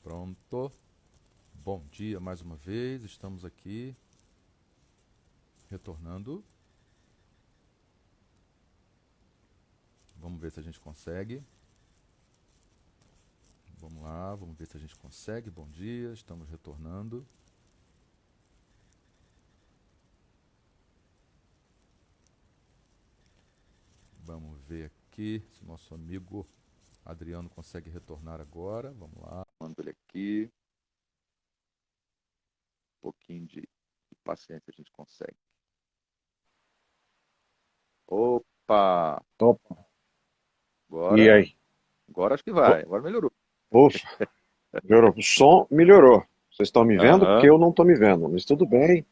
Pronto. Bom dia mais uma vez. Estamos aqui retornando. Vamos ver se a gente consegue. Vamos lá, vamos ver se a gente consegue. Bom dia, estamos retornando. Vamos ver aqui se o nosso amigo Adriano consegue retornar agora. Vamos lá. Mando ele aqui. Um pouquinho de paciência a gente consegue. Opa! Opa, e Agora, aí? agora acho que O- vai. Agora melhorou. Ufa, melhorou. O som melhorou. Vocês estão me vendo? Porque Aham, eu não estou me vendo, mas tudo bem.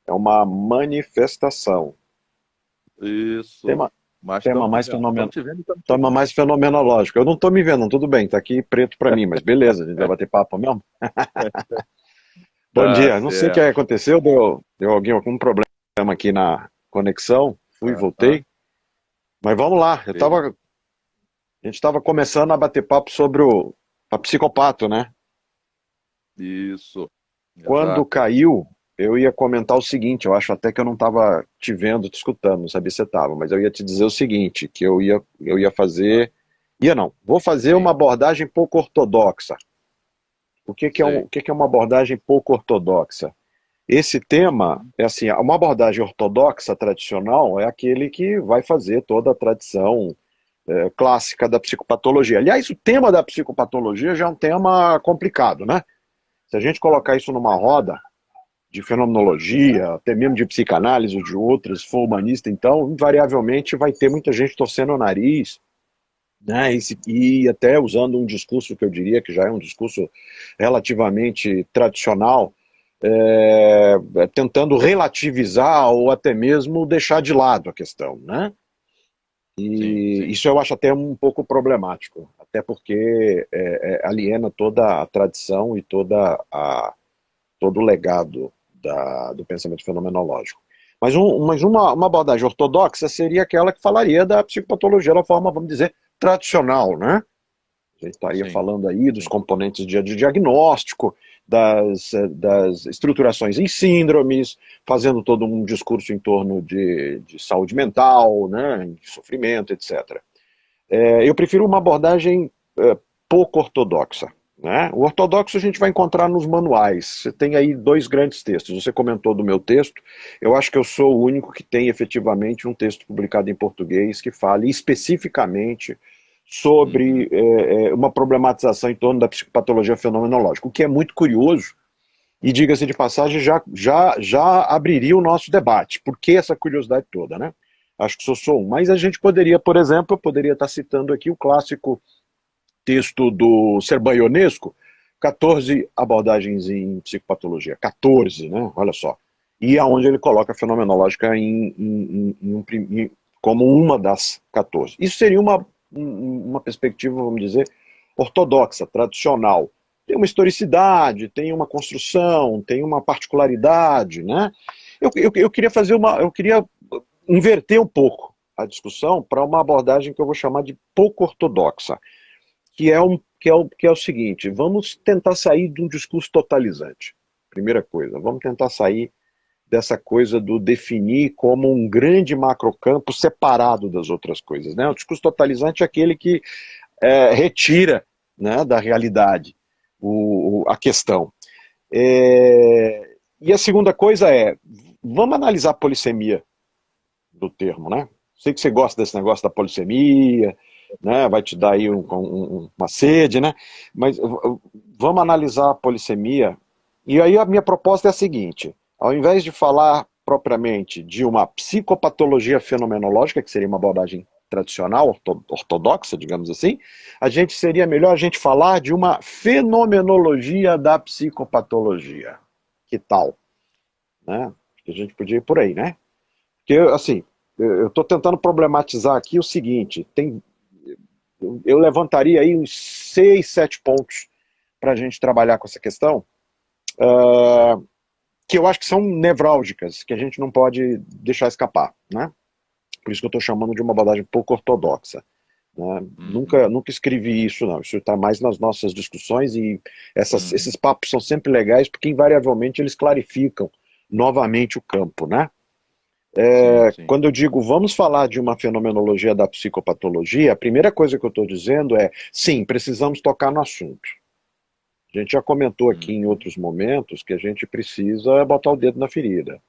É uma manifestação. isso. Tema, Mas tema estamos te mais vendo. Estamos fenomen... te vendo e estamos te tema ouvindo. mais fenomenológico. Eu não estou me vendo, tudo bem, tá aqui preto para mim, mas beleza, a gente vai bater papo mesmo. Bom Tá dia. Não sei o que certo. aconteceu, deu algum problema aqui na conexão, fui e Aham, voltei. Mas vamos lá. beleza. A gente estava começando a bater papo sobre a psicopato, né? Isso. Quando Exato. caiu, eu ia comentar o seguinte, eu acho até que eu não estava te vendo, te escutando, não sabia se você estava, mas eu ia te dizer o seguinte, que eu ia fazer, ia não, vou fazer uma Sim, abordagem pouco ortodoxa. sei. O que que é uma abordagem pouco ortodoxa? Esse tema, Uhum. é assim, uma abordagem ortodoxa, tradicional, é aquele que vai fazer toda a tradição clássica da psicopatologia. Aliás, o tema da psicopatologia já é um tema complicado, né? Se a gente colocar isso numa roda, de fenomenologia, até mesmo de psicanálise ou de outras, se for humanista, então, invariavelmente vai ter muita gente torcendo o nariz, né, e até usando um discurso que eu diria que já é um discurso relativamente tradicional, tentando relativizar ou até mesmo deixar de lado a questão, né? Sim, E sim. isso eu acho até um pouco problemático, até porque aliena toda a tradição e todo o legado do pensamento fenomenológico. Mas uma abordagem ortodoxa seria aquela que falaria da psicopatologia da forma, vamos dizer, tradicional, né? A gente estaria Sim, falando aí dos sim. componentes de diagnóstico, das estruturações em síndromes, fazendo todo um discurso em torno de saúde mental, né, de sofrimento, etc. Eu prefiro uma abordagem pouco ortodoxa. Né? O ortodoxo a gente vai encontrar nos manuais. Você tem aí dois grandes textos. Você comentou do meu texto. Eu acho que eu sou o único que tem efetivamente um texto publicado em português que fale especificamente sobre Uhum. uma problematização em torno da psicopatologia fenomenológica, o que é muito curioso e, diga-se de passagem, já abriria o nosso debate. Por que essa curiosidade toda, né? Acho que sou um. Mas a gente poderia, por exemplo, eu poderia estar citando aqui o clássico texto do Serban Ionesco, 14 abordagens em psicopatologia. 14, né? Olha só. E aonde ele coloca a fenomenológica como uma das 14. Isso seria uma perspectiva, vamos dizer, ortodoxa, tradicional. Tem uma historicidade, tem uma construção, tem uma particularidade, né? Eu queria eu queria inverter um pouco a discussão para uma abordagem que eu vou chamar de pouco ortodoxa, que é o seguinte: vamos tentar sair de um discurso totalizante. Primeira coisa, vamos tentar sair dessa coisa do definir como um grande macrocampo separado das outras coisas. Né? O discurso totalizante é aquele que retira, né, da realidade a questão. E a segunda coisa vamos analisar a polissemia do termo, né? Sei que você gosta desse negócio da polissemia, né? Vai te dar aí uma sede, né? Mas vamos analisar a polissemia. E aí a minha proposta é a seguinte: ao invés de falar propriamente de uma psicopatologia fenomenológica, que seria uma abordagem tradicional, ortodoxa, digamos assim, seria melhor a gente falar de uma fenomenologia da psicopatologia. Que tal? Né? Acho que a gente podia ir por aí, né? Porque, assim, eu estou tentando problematizar aqui o seguinte: eu levantaria aí uns 6, 7 pontos para a gente trabalhar com essa questão, que eu acho que são nevrálgicas, que a gente não pode deixar escapar. Né? Por isso que eu estou chamando de uma abordagem pouco ortodoxa. né? Uhum. Nunca escrevi isso, não. Isso está mais nas nossas discussões e Uhum. esses papos são sempre legais porque, invariavelmente, eles clarificam novamente o campo, né? Sim, sim. Quando eu digo vamos falar de uma fenomenologia da psicopatologia, a primeira coisa que eu estou dizendo é, sim, precisamos tocar no assunto. A gente já comentou aqui em Uhum. outros momentos que a gente precisa botar o dedo na ferida,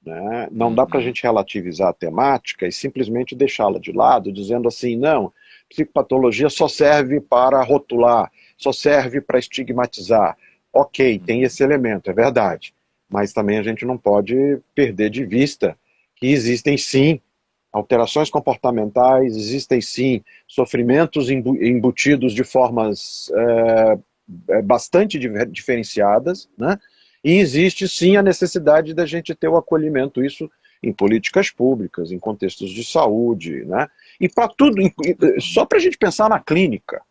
né? Não dá para a Uhum. gente relativizar a temática e simplesmente deixá-la de lado, dizendo assim, não, psicopatologia só serve para rotular, só serve para estigmatizar. Ok, tem Uhum. esse elemento, é verdade. Mas também a gente não pode perder de vista que existem sim alterações comportamentais, existem sim sofrimentos embutidos de formas bastante diferenciadas, né? E existe sim a necessidade da gente ter o acolhimento, isso em políticas públicas, em contextos de saúde, né? E para tudo, só para a gente pensar na clínica,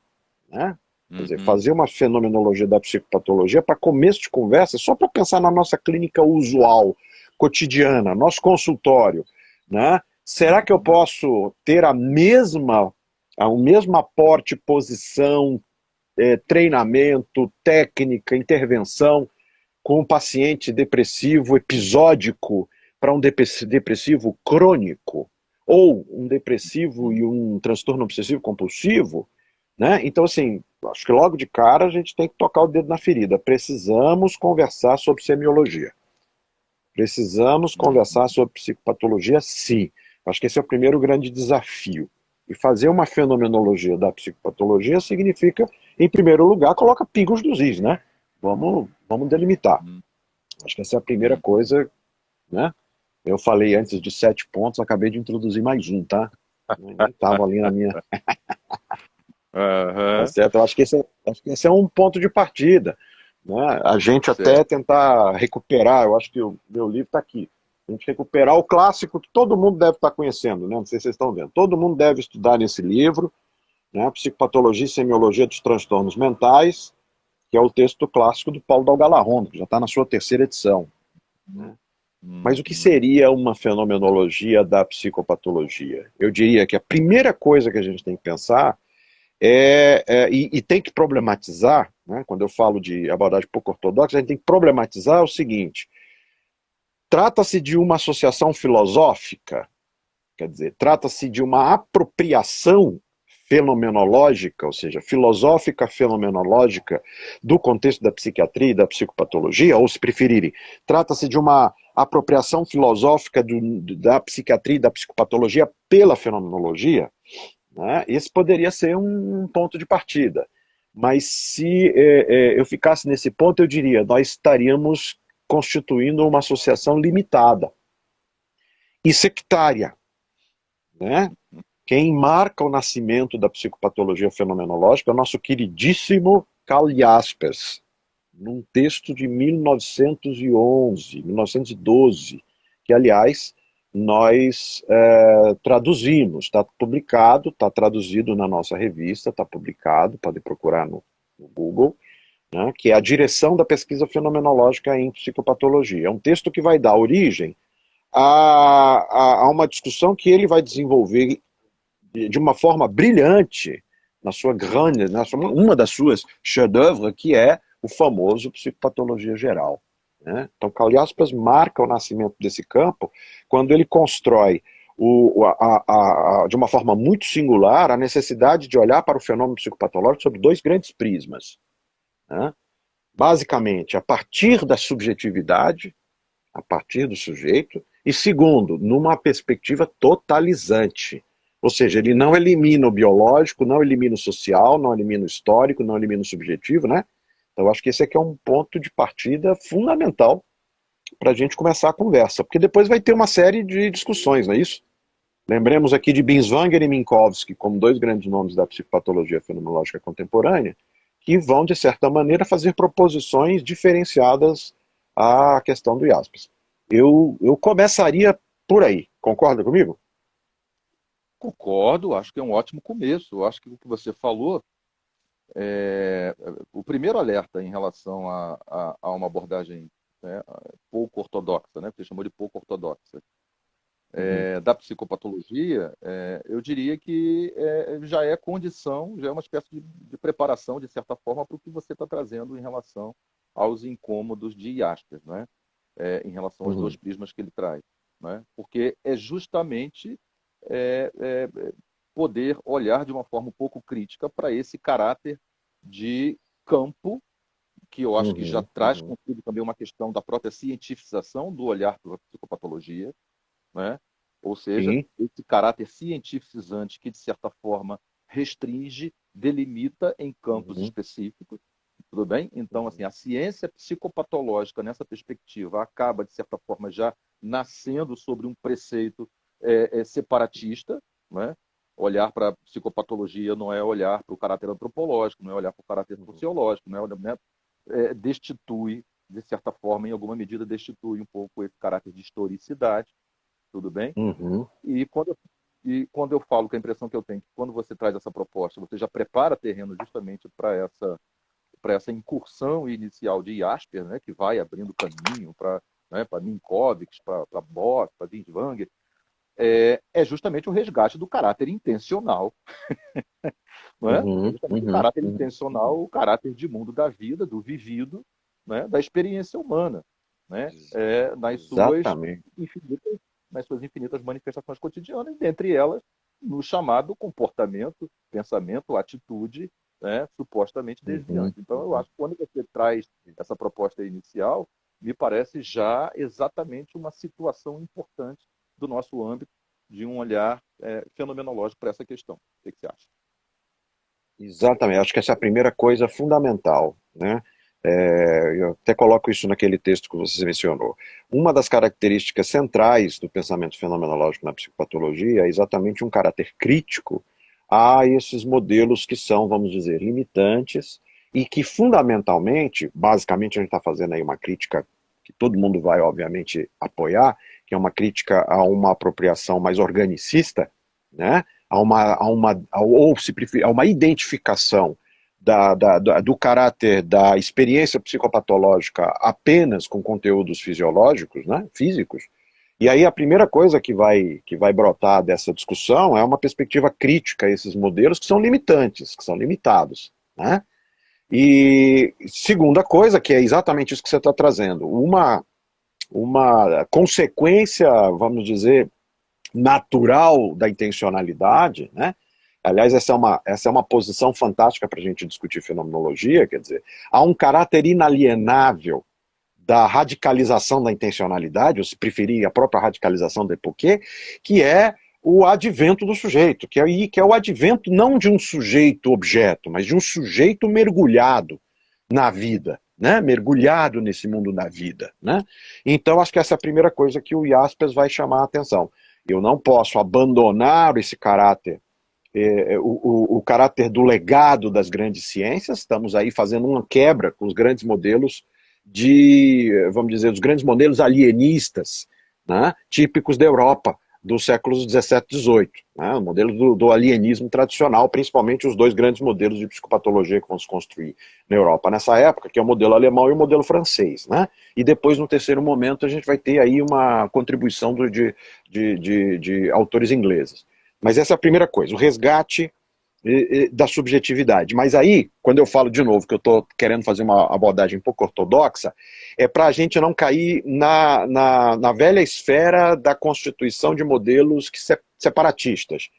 né? Quer dizer, Uhum. fazer uma fenomenologia da psicopatologia para começo de conversa, só para pensar na nossa clínica usual, cotidiana, nosso consultório, né? Será que eu Uhum. posso ter o mesmo aporte, posição, treinamento, técnica, intervenção com um paciente depressivo episódico para um depressivo crônico, ou um depressivo Uhum. e um transtorno obsessivo compulsivo, né? Então, assim, acho que logo de cara a gente tem que tocar o dedo na ferida. Precisamos conversar sobre semiologia. Precisamos conversar Uhum. sobre psicopatologia, sim. Acho que esse é o primeiro grande desafio. E fazer uma fenomenologia da psicopatologia significa, em primeiro lugar, coloca pingos nos is, né? Vamos delimitar. Uhum. Acho que essa é a primeira Uhum. coisa, né? Eu falei antes de 7 pontos, acabei de introduzir mais um, tá? Nem estava ali na minha. Tá Aham. certo? Eu acho que esse é um ponto de partida, né? A gente até Certo. tentar recuperar, eu acho que o meu livro está aqui. A gente recuperar o clássico que todo mundo deve estar conhecendo, né? Não sei se vocês estão vendo. Todo mundo deve estudar nesse livro, né? Psicopatologia e Semiologia dos Transtornos Mentais, que é o texto clássico do Paulo Dalgalarrondo, que já está na sua terceira edição, né? Mas o que Uhum. seria uma fenomenologia da psicopatologia? Eu diria que a primeira coisa que a gente tem que pensar e tem que problematizar, né? Quando eu falo de abordagem pouco ortodoxa, a gente tem que problematizar o seguinte: trata-se de uma associação filosófica, quer dizer, trata-se de uma apropriação fenomenológica, ou seja, filosófica fenomenológica do contexto da psiquiatria e da psicopatologia, ou se preferirem, trata-se de uma apropriação filosófica da psiquiatria e da psicopatologia pela fenomenologia, né? Esse poderia ser um ponto de partida. Mas se eu ficasse nesse ponto, eu diria, nós estaríamos constituindo uma associação limitada e sectária, né? Quem marca o nascimento da psicopatologia fenomenológica é o nosso queridíssimo Karl Jaspers, num texto de 1911, 1912, que, aliás, nós traduzimos, está publicado, está traduzido na nossa revista, está publicado, pode procurar no Google, né, que é a Direção da Pesquisa Fenomenológica em Psicopatologia. É um texto que vai dar origem a uma discussão que ele vai desenvolver de uma forma brilhante na sua grande, uma das suas chefs-d'œuvre, que é o famoso Psicopatologia Geral, né? Então, Karl Jaspers marca o nascimento desse campo quando ele constrói de uma forma muito singular a necessidade de olhar para o fenômeno psicopatológico sob dois grandes prismas, né? Basicamente, a partir da subjetividade, a partir do sujeito, e segundo, numa perspectiva totalizante. Ou seja, ele não elimina o biológico, não elimina o social, não elimina o histórico, não elimina o subjetivo, né? Então, eu acho que esse aqui é um ponto de partida fundamental para a gente começar a conversa, porque depois vai ter uma série de discussões, não é isso? Lembremos aqui de Binswanger e Minkowski como dois grandes nomes da psicopatologia fenomenológica contemporânea, que vão, de certa maneira, fazer proposições diferenciadas à questão do Jaspers. Eu começaria por aí, concorda comigo? Concordo, acho que é um ótimo começo. Eu acho que o que você falou é o primeiro alerta em relação a uma abordagem, né, pouco ortodoxa, né, que você chamou de pouco ortodoxa. Uhum. da psicopatologia, eu diria que já é condição, já é uma espécie de preparação, de certa forma, para o que você está trazendo em relação aos incômodos de Jaspers, né? Em relação aos dois Uhum. prismas que ele traz. Né? Porque é justamente é, é, poder olhar de uma forma um pouco crítica para esse caráter de campo, que eu acho que já Uhum. traz Uhum. consigo também uma questão da própria cientificação do olhar para a psicopatologia, né? Ou seja, Sim. esse caráter cientificizante que, de certa forma, restringe, delimita em campos Uhum. específicos, tudo bem? Então, assim, a Uhum. ciência psicopatológica, nessa perspectiva, acaba, de certa forma, já nascendo sobre um preceito separatista, né? Olhar para a psicopatologia não é olhar para o caráter antropológico, não é olhar para o caráter Uhum. sociológico, não é, né? Destitui, de certa forma, em alguma medida, destitui um pouco esse caráter de historicidade, tudo bem? Uhum. E quando eu falo que a impressão que eu tenho é que quando você traz essa proposta, você já prepara terreno justamente para essa incursão inicial de Jasper, né, que vai abrindo caminho para, né, para Minkowicz, para Bock, para Binswanger, é justamente o resgate do caráter intencional, não é? É Uhum. justamente o Uhum. caráter Uhum. intencional, o caráter de mundo da vida, do vivido, né, da experiência humana, né, Exatamente. infinitas, nas suas infinitas manifestações cotidianas, dentre elas no chamado comportamento, pensamento, atitude, né, supostamente Uhum. desviante. Então, eu Uhum. acho que quando você traz essa proposta inicial, me parece já exatamente uma situação importante do nosso âmbito de um olhar fenomenológico para essa questão. O que você acha? Exatamente, acho que essa é a primeira coisa fundamental, né? Eu até coloco isso naquele texto que você mencionou. Uma das características centrais do pensamento fenomenológico na psicopatologia é exatamente um caráter crítico a esses modelos que são, vamos dizer, limitantes e que fundamentalmente, basicamente a gente está fazendo aí uma crítica que todo mundo vai, obviamente, apoiar, que é uma crítica a uma apropriação mais organicista, né? Ou se preferir, a uma identificação do caráter da experiência psicopatológica apenas com conteúdos fisiológicos, né, físicos. E aí a primeira coisa que vai brotar dessa discussão é uma perspectiva crítica a esses modelos que são limitantes, que são limitados. Né? E segunda coisa, que é exatamente isso que você está trazendo, uma consequência, vamos dizer, natural da intencionalidade, né? Aliás, essa é uma posição fantástica para a gente discutir fenomenologia, quer dizer, há um caráter inalienável da radicalização da intencionalidade, ou se preferir, a própria radicalização do Epoquet, que é o advento do sujeito, que é o advento não de um sujeito-objeto, mas de um sujeito mergulhado na vida, né? Mergulhado nesse mundo da vida. Né? Então, acho que essa é a primeira coisa que o Jaspers vai chamar a atenção. Eu não posso abandonar esse caráter, o caráter do legado das grandes ciências, estamos aí fazendo uma quebra com os grandes modelos vamos dizer, os grandes modelos alienistas, né, típicos da Europa dos séculos 17 e 18, né, o modelo do alienismo tradicional, principalmente os dois grandes modelos de psicopatologia que vão se construir na Europa nessa época, que é o modelo alemão e o modelo francês. Né, e depois, no terceiro momento, a gente vai ter aí uma contribuição de autores ingleses. Mas essa é a primeira coisa, o resgate da subjetividade. Mas aí, quando eu falo de novo que eu estou querendo fazer uma abordagem um pouco ortodoxa, é para a gente não cair na velha esfera da constituição de modelos separatistas.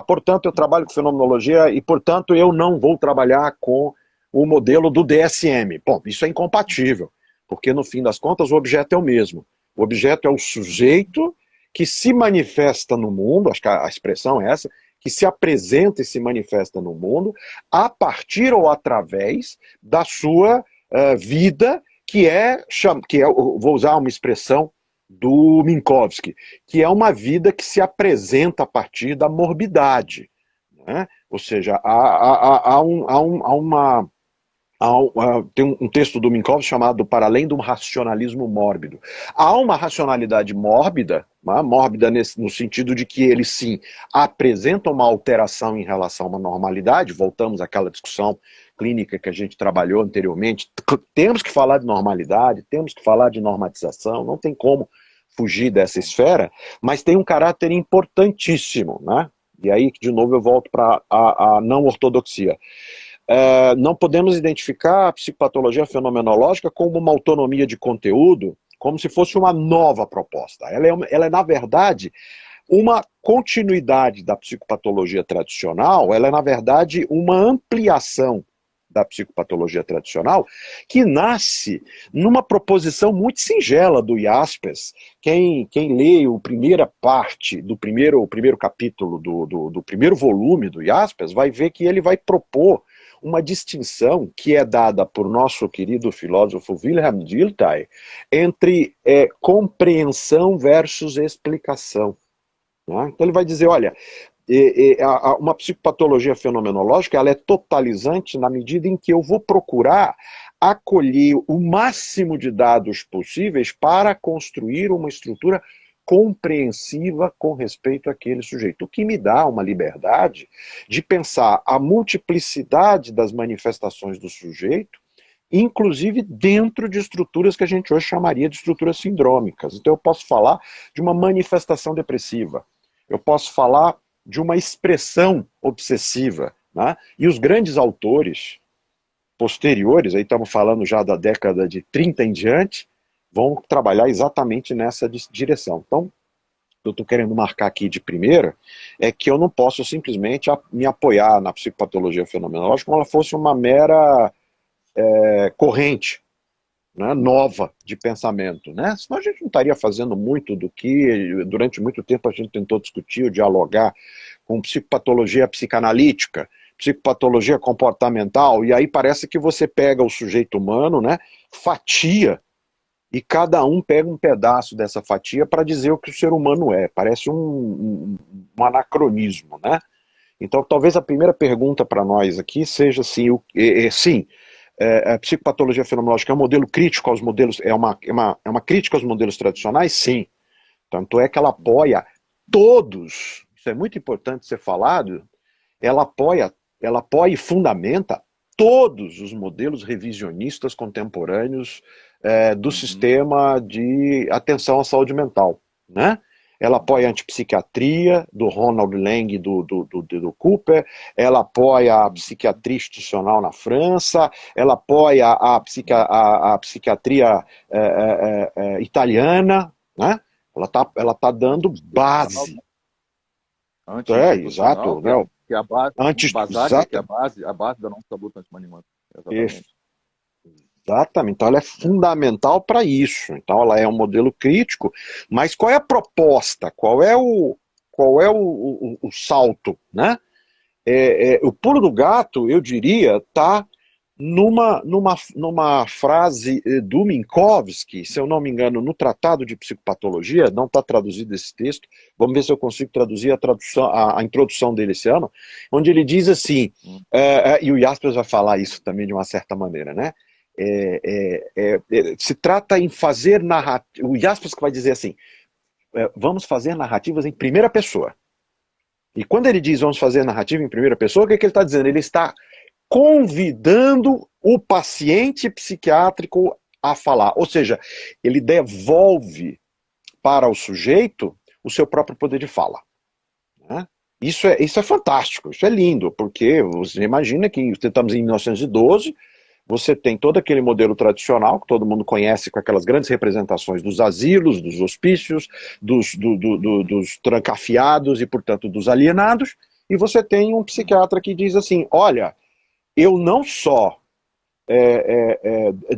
Portanto, eu trabalho com fenomenologia e, portanto, eu não vou trabalhar com o modelo do DSM. Bom, isso é incompatível, porque, no fim das contas, o objeto é o mesmo. O objeto é o sujeito que se manifesta no mundo, acho que a expressão é essa, que se apresenta e se manifesta no mundo a partir ou através da sua vida, vou usar uma expressão do Minkowski, que é uma vida que se apresenta a partir da morbidade. Né? Ou seja, tem um texto do Minkowski chamado Para Além do Racionalismo Mórbido. Há uma racionalidade mórbida, mórbida no sentido de que ele sim apresenta uma alteração em relação a uma normalidade, voltamos àquela discussão clínica que a gente trabalhou anteriormente, temos que falar de normalidade, temos que falar de normatização, não tem como fugir dessa esfera, mas tem um caráter importantíssimo, né? E aí, de novo, eu volto para a não ortodoxia. Não podemos identificar a psicopatologia fenomenológica como uma autonomia de conteúdo, como se fosse uma nova proposta. Ela é, na verdade, uma continuidade da psicopatologia tradicional, ela é, na verdade, uma ampliação da psicopatologia tradicional, que nasce numa proposição muito singela do Jaspers. Quem lê a primeira parte o primeiro capítulo do primeiro volume do Jaspers vai ver que ele vai propor uma distinção que é dada por nosso querido filósofo Wilhelm Dilthey entre compreensão versus explicação. Né? Então ele vai dizer, olha, uma psicopatologia fenomenológica ela é totalizante na medida em que eu vou procurar acolher o máximo de dados possíveis para construir uma estrutura compreensiva com respeito àquele sujeito, o que me dá uma liberdade de pensar a multiplicidade das manifestações do sujeito, inclusive dentro de estruturas que a gente hoje chamaria de estruturas sindrômicas. Então eu posso falar de uma manifestação depressiva, eu posso falar de uma expressão obsessiva, né? E os grandes autores posteriores, aí estamos falando já da década de 30 em diante, vão trabalhar exatamente nessa direção. Então, eu estou querendo marcar aqui de primeira, é que eu não posso simplesmente me apoiar na psicopatologia fenomenológica como ela fosse uma mera corrente, né, nova de pensamento, né? Senão a gente não estaria fazendo muito do que durante muito tempo a gente tentou discutir ou dialogar com psicopatologia psicanalítica, psicopatologia comportamental, e aí parece que você pega o sujeito humano, né, fatia, e cada um pega um pedaço dessa fatia para dizer o que o ser humano é. Parece um anacronismo, né? Então talvez a primeira pergunta para nós aqui seja assim, sim, a psicopatologia fenomenológica é um modelo crítico aos modelos, é uma crítica aos modelos tradicionais? Sim. Tanto é que ela apoia todos, isso é muito importante ser falado, ela apoia e fundamenta todos os modelos revisionistas contemporâneos do sistema de atenção à saúde mental, né? Ela apoia a antipsiquiatria, do Ronald Lang e do Cooper, ela apoia a psiquiatria institucional na França, ela apoia a psiquiatria italiana, né? Ela tá dando base. Anti-institucional, Exato. Né? que é a base, Exato. que é a base da nossa luta antimanimento. Exatamente. Exatamente, então ela é fundamental para isso, então ela é um modelo crítico, mas qual é a proposta, qual é o salto, né? O pulo do gato, eu diria, está numa frase do Minkowski, se eu não me engano, no Tratado de Psicopatologia, não está traduzido esse texto, vamos ver se eu consigo traduzir a introdução dele esse ano, onde ele diz assim, e o Jaspers vai falar isso também de uma certa maneira, né? Se trata em fazer narrativa. O Jaspers que vai dizer assim: vamos fazer narrativas em primeira pessoa. E quando ele diz vamos fazer narrativa em primeira pessoa, o que ele está dizendo? Ele está convidando o paciente psiquiátrico a falar. Ou seja, ele devolve para o sujeito o seu próprio poder de fala. Né? Isso é fantástico, isso é lindo, porque você imagina que estamos em 1912. Você tem todo aquele modelo tradicional que todo mundo conhece, com aquelas grandes representações dos asilos, dos hospícios, dos trancafiados e, portanto, dos alienados, e você tem um psiquiatra que diz assim, olha, eu não só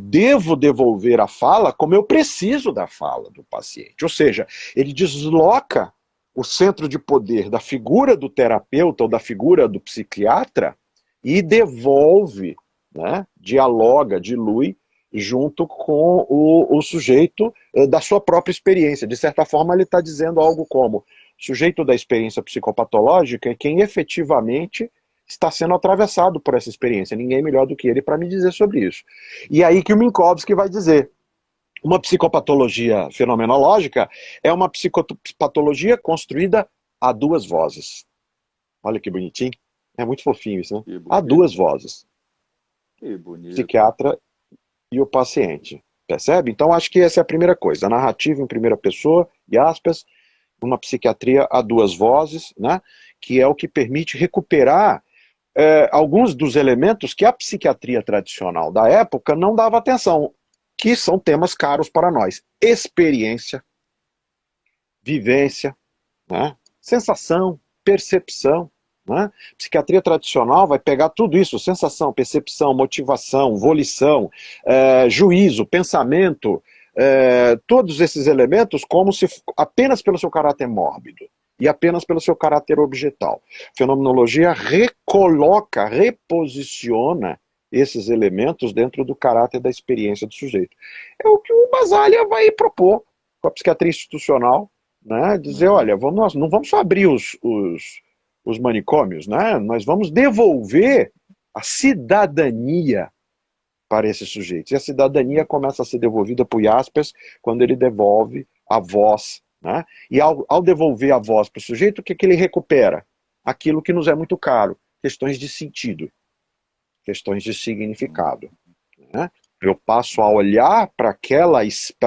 devo devolver a fala, como eu preciso da fala do paciente. Ou seja, ele desloca o centro de poder da figura do terapeuta ou da figura do psiquiatra e devolve, né, dialoga, dilui junto com o sujeito da sua própria experiência. De certa forma, ele está dizendo algo como: o sujeito da experiência psicopatológica é quem efetivamente está sendo atravessado por essa experiência. Ninguém melhor do que ele para me dizer sobre isso. E aí que o Minkowski vai dizer: uma psicopatologia fenomenológica é uma psicopatologia construída a duas vozes. Olha que bonitinho. É muito fofinho isso, né? A duas vozes. Que bonito. Psiquiatra e o paciente. Percebe? Então, acho que essa é a primeira coisa. A narrativa em primeira pessoa, e aspas, uma psiquiatria a duas vozes, né? Que é o que permite recuperar alguns dos elementos que a psiquiatria tradicional da época não dava atenção, que são temas caros para nós. Experiência, vivência, né? Sensação, percepção. Né? Psiquiatria tradicional vai pegar tudo isso, sensação, percepção, motivação, volição, juízo, pensamento, todos esses elementos como se apenas pelo seu caráter mórbido e apenas pelo seu caráter objetal. Fenomenologia recoloca, reposiciona esses elementos dentro do caráter da experiência do sujeito. É o que o Basaglia vai propor com a psiquiatria institucional, né? Dizer, olha, nós não vamos só abrir os manicômios, né? Nós vamos devolver a cidadania para esses sujeitos. E a cidadania começa a ser devolvida por Jaspers quando ele devolve a voz. Né? E ao devolver a voz para o sujeito, o que ele recupera? Aquilo que nos é muito caro, questões de sentido, questões de significado. Né? Eu passo a olhar para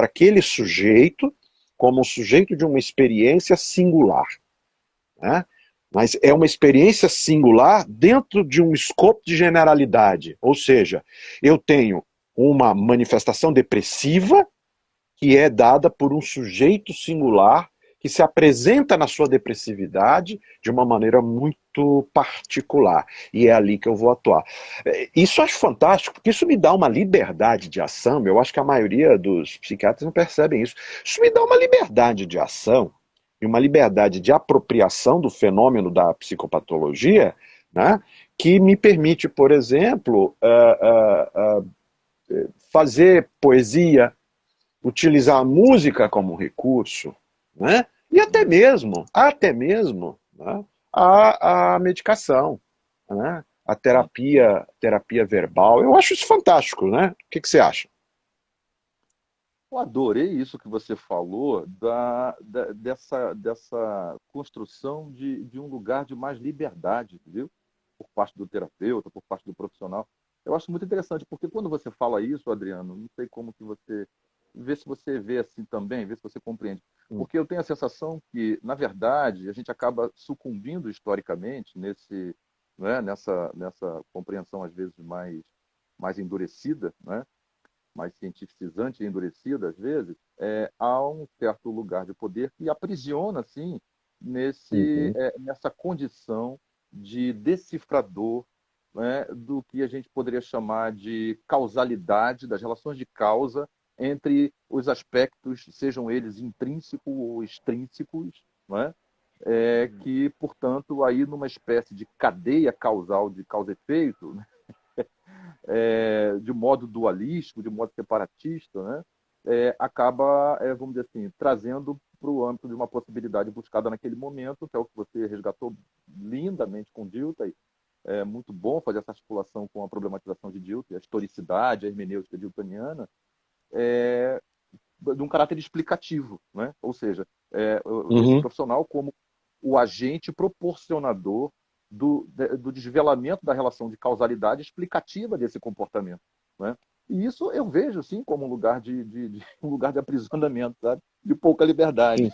aquele sujeito como um sujeito de uma experiência singular. Né? Mas é uma experiência singular dentro de um escopo de generalidade. Ou seja, eu tenho uma manifestação depressiva que é dada por um sujeito singular que se apresenta na sua depressividade de uma maneira muito particular. E é ali que eu vou atuar. Isso eu acho fantástico, porque isso me dá uma liberdade de ação. Eu acho que a maioria dos psiquiatras não percebem isso. Isso me dá uma liberdade de ação e uma liberdade de apropriação do fenômeno da psicopatologia, né, que me permite, por exemplo, fazer poesia, utilizar a música como recurso, né, e até mesmo né, a medicação, né, a terapia verbal. Eu acho isso fantástico, né? O que você acha? Eu adorei isso que você falou dessa construção de um lugar de mais liberdade, viu? Por parte do terapeuta, por parte do profissional. Eu acho muito interessante, porque quando você fala isso, Adriano, não sei como que você... Vê se você vê assim também, vê se você compreende. Porque eu tenho a sensação que, na verdade, a gente acaba sucumbindo historicamente né, nessa compreensão, às vezes, mais endurecida, né? Mais cientificizante e endurecida, às vezes, há um certo lugar de poder que aprisiona, assim, Uhum. nessa condição de decifrador, né, do que a gente poderia chamar de causalidade, das relações de causa entre os aspectos, sejam eles intrínsecos ou extrínsecos, né, que, portanto, aí numa espécie de cadeia causal de causa-efeito, né, de modo dualístico, de modo separatista, né, acaba, vamos dizer assim, trazendo para o âmbito de uma possibilidade buscada naquele momento, que é o que você resgatou lindamente com Dilthey. É muito bom fazer essa articulação com a problematização de Dilthey, a historicidade, a hermenêutica dilthaniana, de um caráter explicativo, né? Ou seja, esse Uhum. profissional como o agente proporcionador do desvelamento da relação de causalidade explicativa desse comportamento, né? E isso eu vejo, sim, como um lugar um lugar de aprisionamento, sabe? De pouca Sim, liberdade.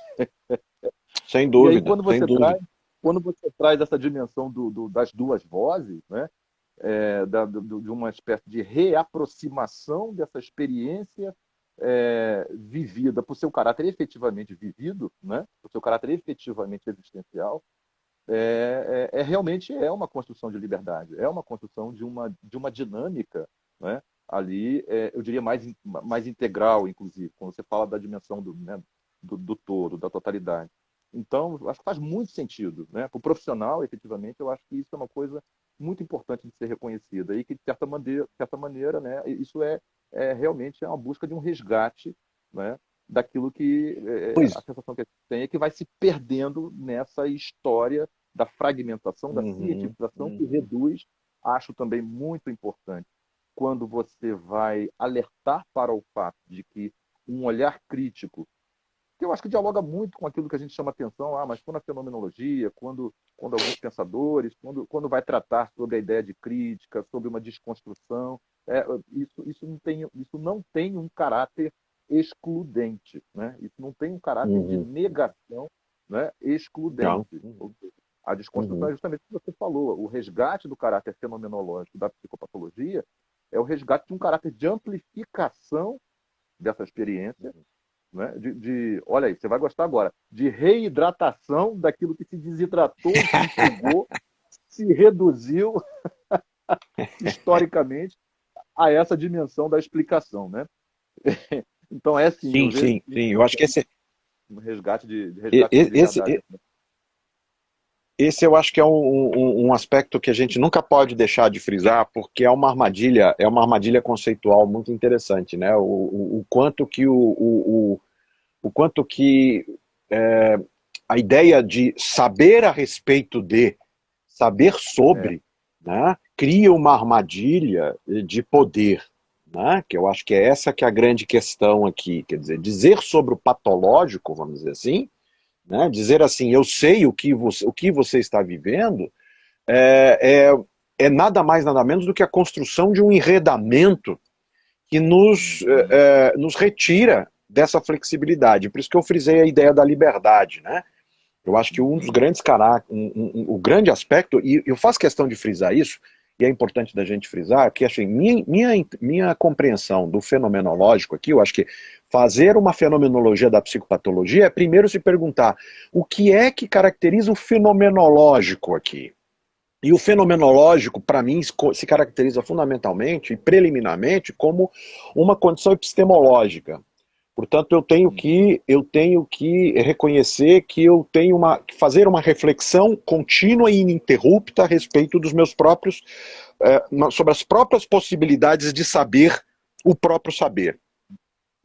sem E aí, dúvida, sem dúvida. quando você traz essa dimensão das duas vozes, né? De uma espécie de reaproximação dessa experiência vivida por seu caráter efetivamente vivido, né? Por seu caráter efetivamente existencial, realmente uma construção de liberdade, é uma construção de uma dinâmica, né? Ali, eu diria, mais integral, inclusive, quando você fala da dimensão né, do todo, da totalidade. Então, acho que faz muito sentido. Né? Para o profissional, efetivamente, eu acho que isso é uma coisa muito importante de ser reconhecida e que, de certa maneira, né, isso realmente uma busca de um resgate, né, daquilo que Pois. a sensação que a gente tem é que vai se perdendo nessa história da fragmentação, da Uhum, cientificação, que uhum. reduz, acho também muito importante, quando você vai alertar para o fato de que um olhar crítico que eu acho que dialoga muito com aquilo que a gente chama atenção, mas quando a fenomenologia, quando alguns pensadores, quando vai tratar sobre a ideia de crítica, sobre uma desconstrução, isso não tem um caráter excludente, né? Isso não tem um caráter de Uhum. negação, né, Não. excludente. A desconstrução Uhum. é justamente o que você falou, o resgate do caráter fenomenológico da psicopatologia é o resgate de um caráter de amplificação dessa experiência, né? Olha aí, você vai gostar agora, de reidratação daquilo que se desidratou, se enxugou, se reduziu historicamente a essa dimensão da explicação, né? Então é assim, eu Sim, vejo sim, sim. Eu acho que um resgate de e- resgate de esse, liberdade. esse eu acho que é um aspecto que a gente nunca pode deixar de frisar, porque é uma armadilha conceitual muito interessante, né? O quanto que o quanto que é, a ideia de saber a respeito de, saber É, sobre, né, cria uma armadilha de poder, né, que eu acho que é essa que é a grande questão aqui, quer dizer sobre o patológico, vamos dizer assim, né, dizer assim, eu sei o que você está vivendo, é, é nada mais, nada menos do que a construção de um enredamento que nos retira dessa flexibilidade. Por isso que eu frisei a ideia da liberdade, né? Eu acho que um dos grandes o grande aspecto, e eu faço questão de frisar isso, e é importante da gente frisar, que assim, minha compreensão do fenomenológico aqui, eu acho que fazer uma fenomenologia da psicopatologia é primeiro se perguntar o que é que caracteriza o fenomenológico aqui. E o fenomenológico, para mim, se caracteriza fundamentalmente e preliminarmente como uma condição epistemológica. Portanto, eu tenho que reconhecer que eu tenho que fazer uma reflexão contínua e ininterrupta a respeito dos meus próprios, sobre as próprias possibilidades de saber o próprio saber.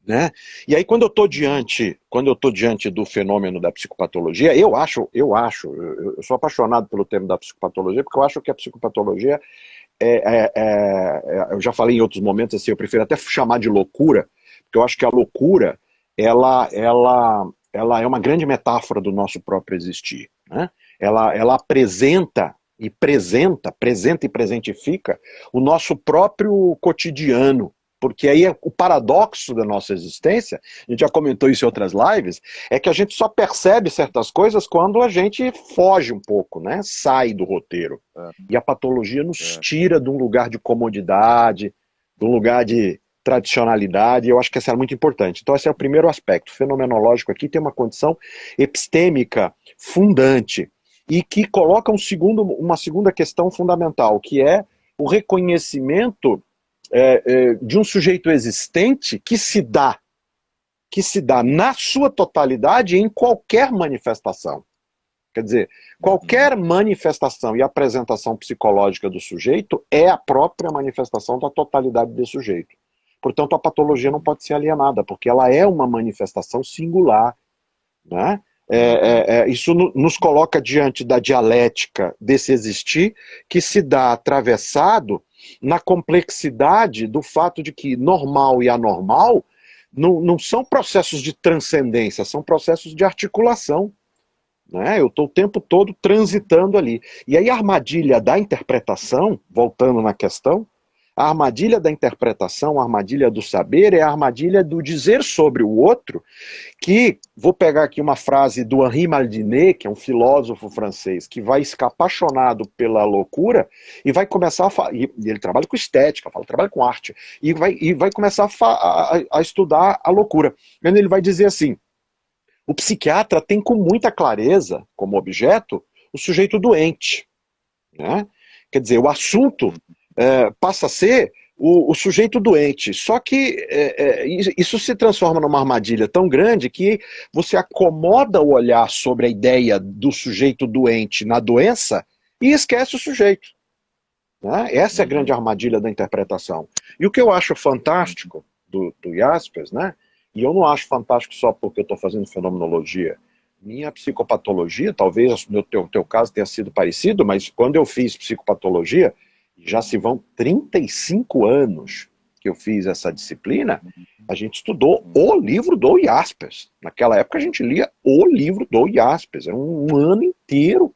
Né? E aí quando eu estou diante do fenômeno da psicopatologia, eu sou apaixonado pelo termo da psicopatologia, porque eu acho que a psicopatologia eu já falei em outros momentos assim, eu prefiro até chamar de loucura, porque eu acho que a loucura ela é uma grande metáfora do nosso próprio existir, né? Ela apresenta e presentifica o nosso próprio cotidiano, porque aí o paradoxo da nossa existência, a gente já comentou isso em outras lives, é que a gente só percebe certas coisas quando a gente foge um pouco, né? Sai do roteiro. é, E a patologia nos é. tira de um lugar de comodidade, de um lugar de tradicionalidade, e eu acho que essa é muito importante. Então esse é o primeiro aspecto. O fenomenológico aqui tem uma condição epistêmica fundante, e que coloca uma segunda questão fundamental, que é o reconhecimento de um sujeito existente que se dá na sua totalidade em qualquer manifestação. Quer dizer, qualquer manifestação e apresentação psicológica do sujeito é a própria manifestação da totalidade desse sujeito. Portanto, a patologia não pode ser alienada, porque ela é uma manifestação singular, né? Isso nos coloca diante da dialética desse existir, que se dá atravessado na complexidade do fato de que normal e anormal não são processos de transcendência, são processos de articulação. Né? Eu estou o tempo todo transitando ali. E aí a armadilha da interpretação, voltando na questão, a armadilha da interpretação, a armadilha do saber é a armadilha do dizer sobre o outro, que, vou pegar aqui uma frase do Henri Maldinet, que é um filósofo francês, que vai ficar apaixonado pela loucura e vai começar a falar, e ele trabalha com estética, trabalha com arte, e vai começar a estudar a loucura. E ele vai dizer assim, o psiquiatra tem com muita clareza, como objeto, o sujeito doente. Né? Quer dizer, o assunto passa a ser o sujeito doente. Só que isso se transforma numa armadilha tão grande que você acomoda o olhar sobre a ideia do sujeito doente na doença e esquece o sujeito. Né? Essa é a grande armadilha da interpretação. E o que eu acho fantástico do Jaspers, né? E eu não acho fantástico só porque eu estou fazendo fenomenologia. Minha psicopatologia, talvez no teu caso tenha sido parecido, mas quando eu fiz psicopatologia, já se vão 35 anos que eu fiz essa disciplina, a gente estudou o livro do Jaspers. Naquela época a gente lia o livro do Jaspers. Era um ano inteiro,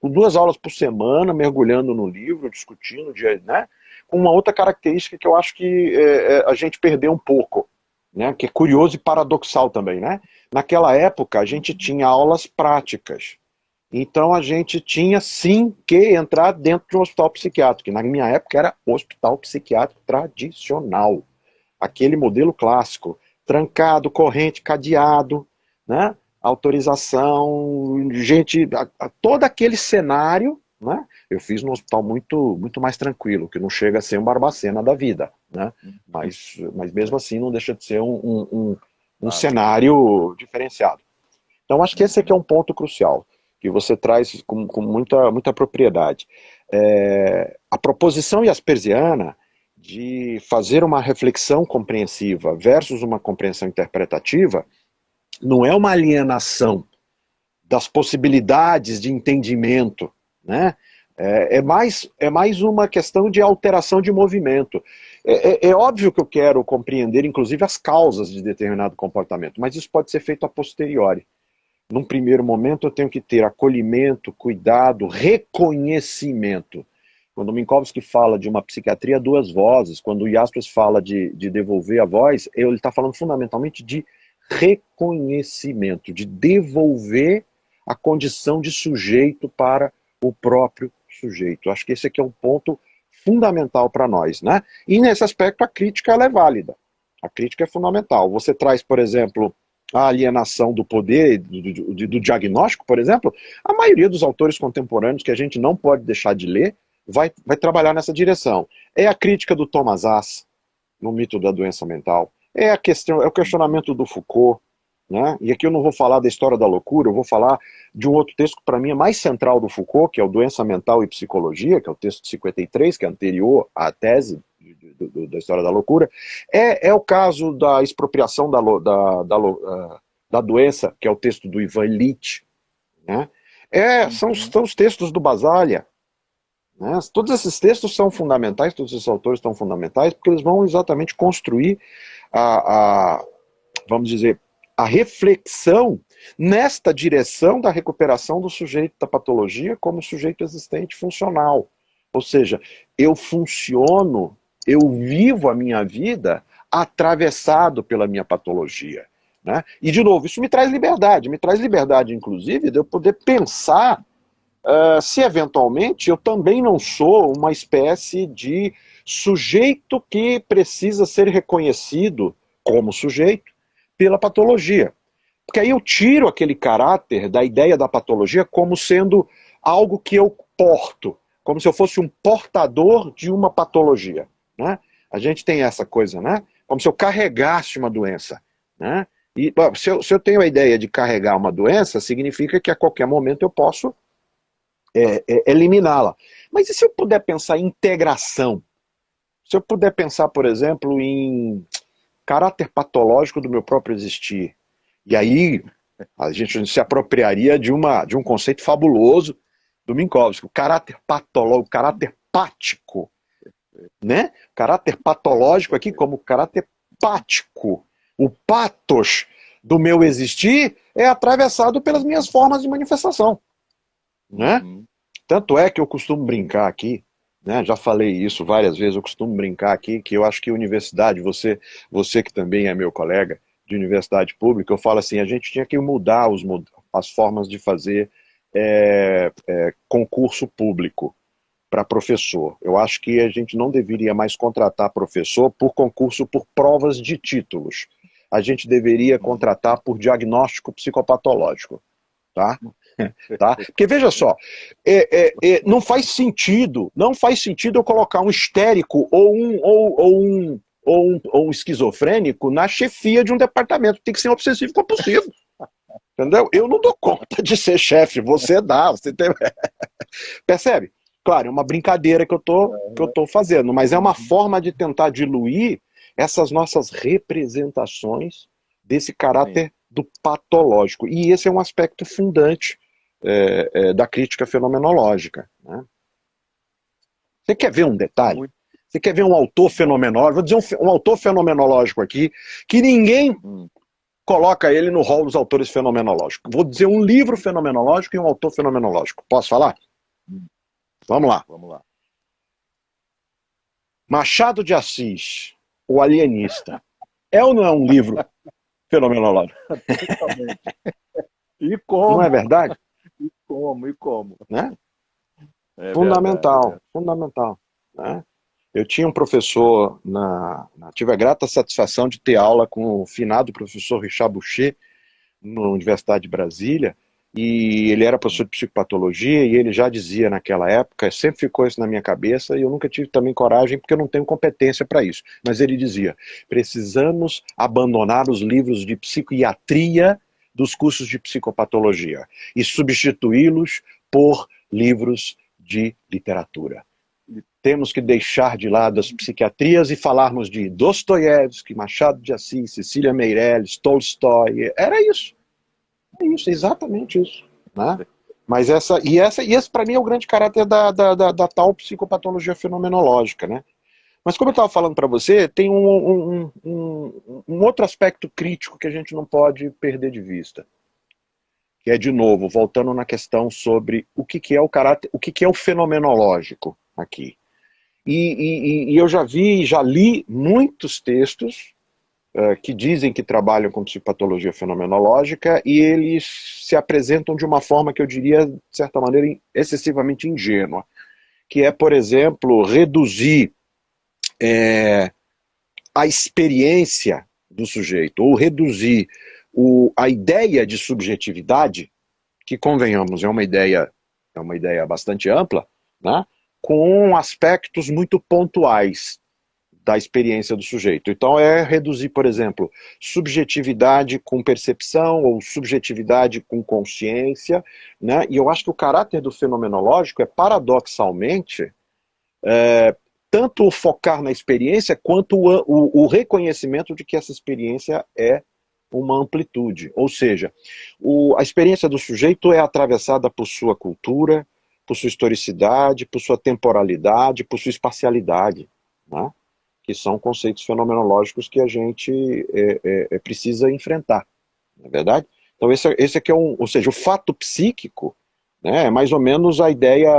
com 2 aulas por semana, mergulhando no livro, discutindo, né? Com uma outra característica que eu acho que a gente perdeu um pouco, né? Que é curioso e paradoxal também, né? Naquela época a gente tinha aulas práticas. Então a gente tinha sim que entrar dentro de um hospital psiquiátrico, que na minha época era hospital psiquiátrico tradicional. Aquele modelo clássico, trancado, corrente, cadeado, né? Autorização, gente, todo aquele cenário, né? Eu fiz num hospital muito mais tranquilo, que não chega a ser um Barbacena da vida, né? Mas mesmo assim não deixa de ser um cenário diferenciado. Então acho que esse aqui é um ponto crucial, que você traz com muita propriedade. A proposição jaspersiana de fazer uma reflexão compreensiva versus uma compreensão interpretativa não é uma alienação das possibilidades de entendimento, né? É mais uma questão de alteração de movimento. É óbvio que eu quero compreender, inclusive, as causas de determinado comportamento, mas isso pode ser feito a posteriori. Num primeiro momento eu tenho que ter acolhimento, cuidado, reconhecimento. Quando o Minkowski fala de uma psiquiatria a 2 vozes, quando o Jaspers fala de devolver a voz, ele está falando fundamentalmente de reconhecimento, de devolver a condição de sujeito para o próprio sujeito. Acho que esse aqui é um ponto fundamental para nós, né? E nesse aspecto a crítica ela é válida. A crítica é fundamental. Você traz, por exemplo, a alienação do poder, do diagnóstico, por exemplo, a maioria dos autores contemporâneos que a gente não pode deixar de ler vai trabalhar nessa direção. É a crítica do Thomas Szasz, no mito da doença mental. É o questionamento do Foucault, né? E aqui eu não vou falar da história da loucura, eu vou falar de um outro texto que para mim é mais central do Foucault, que é o Doença Mental e Psicologia, que é o texto de 53, que é anterior à tese da história da loucura. É o caso da expropriação da doença, que é o texto do Ivan Illich, né? São os textos do Basaglia, né? Todos esses textos são fundamentais, todos esses autores são fundamentais, porque eles vão exatamente construir vamos dizer, a reflexão nesta direção da recuperação do sujeito da patologia como sujeito existente funcional. Ou seja, eu funciono, eu vivo a minha vida atravessado pela minha patologia, né? E, de novo, isso me traz liberdade, inclusive, de eu poder pensar se eventualmente eu também não sou uma espécie de sujeito que precisa ser reconhecido como sujeito pela patologia. Porque aí eu tiro aquele caráter da ideia da patologia como sendo algo que eu porto, como se eu fosse um portador de uma patologia, né? A gente tem essa coisa, né? Como se eu carregasse uma doença, né? E se eu tenho a ideia de carregar uma doença, significa que a qualquer momento eu posso eliminá-la. Mas e se eu puder pensar em integração? Se eu puder pensar, por exemplo, em caráter patológico do meu próprio existir. E aí a gente se apropriaria de um conceito fabuloso do Minkowski, o caráter patológico, o caráter pático, né? Caráter patológico aqui como caráter pático. O patos do meu existir é atravessado pelas minhas formas de manifestação, né? Tanto é que eu costumo brincar aqui, né? Já falei isso várias vezes, eu costumo brincar aqui que eu acho que universidade, você que também é meu colega de universidade pública, eu falo assim, a gente tinha que mudar as formas de fazer concurso público para professor. Eu acho que a gente não deveria mais contratar professor por concurso por provas de títulos. A gente deveria contratar por diagnóstico psicopatológico, tá? Tá? Porque veja só, não faz sentido eu colocar um histérico ou um esquizofrênico na chefia de um departamento. Tem que ser um obsessivo compulsivo. Entendeu? Eu não dou conta de ser chefe, você dá, você tem... Percebe? Claro, é uma brincadeira que eu tô fazendo, mas é uma forma de tentar diluir essas nossas representações desse caráter do patológico. E esse é um aspecto fundante da crítica fenomenológica, né? Você quer ver um detalhe? Você quer ver um autor fenomenológico? Vou dizer um autor fenomenológico aqui, que ninguém coloca ele no rol dos autores fenomenológicos. Vou dizer um livro fenomenológico e um autor fenomenológico. Posso falar? Vamos lá. Vamos lá. Machado de Assis, O Alienista. É ou não é um livro fenomenológico? E como? Não é verdade? E como? E como? Né? É Fundamental, verdade, fundamental. Né? Eu tinha um professor, tive a grata satisfação de ter aula com o finado professor Richard Boucher, na Universidade de Brasília, e ele era professor de psicopatologia, e ele já dizia naquela época, sempre ficou isso na minha cabeça, e eu nunca tive também coragem, porque eu não tenho competência para isso, mas ele dizia, precisamos abandonar os livros de psiquiatria dos cursos de psicopatologia, e substituí-los por livros de literatura. Temos que deixar de lado as psiquiatrias e falarmos de Dostoiévski, Machado de Assis, Cecília Meirelles, Tolstói. Era isso. É isso, exatamente isso. Né? Mas esse para mim é o grande caráter da tal psicopatologia fenomenológica. Né? Mas como eu estava falando para você, tem um outro aspecto crítico que a gente não pode perder de vista. Que é, de novo, voltando na questão sobre o que é o caráter, o que é o fenomenológico aqui. E eu já li muitos textos que dizem que trabalham com psicopatologia fenomenológica e eles se apresentam de uma forma que eu diria, de certa maneira, excessivamente ingênua, que é, por exemplo, reduzir a experiência do sujeito, ou reduzir a ideia de subjetividade, que, convenhamos, é uma ideia bastante ampla, né, com aspectos muito pontuais da experiência do sujeito. Então é reduzir, por exemplo, subjetividade com percepção ou subjetividade com consciência, né? E eu acho que o caráter do fenomenológico é, paradoxalmente, tanto focar na experiência quanto o reconhecimento de que essa experiência é uma amplitude. Ou seja, a experiência do sujeito é atravessada por sua cultura, por sua historicidade, por sua temporalidade, por sua espacialidade, né? Que são conceitos fenomenológicos que a gente precisa enfrentar, não é verdade? Então esse aqui ou seja, o fato psíquico, né, é mais ou menos a ideia,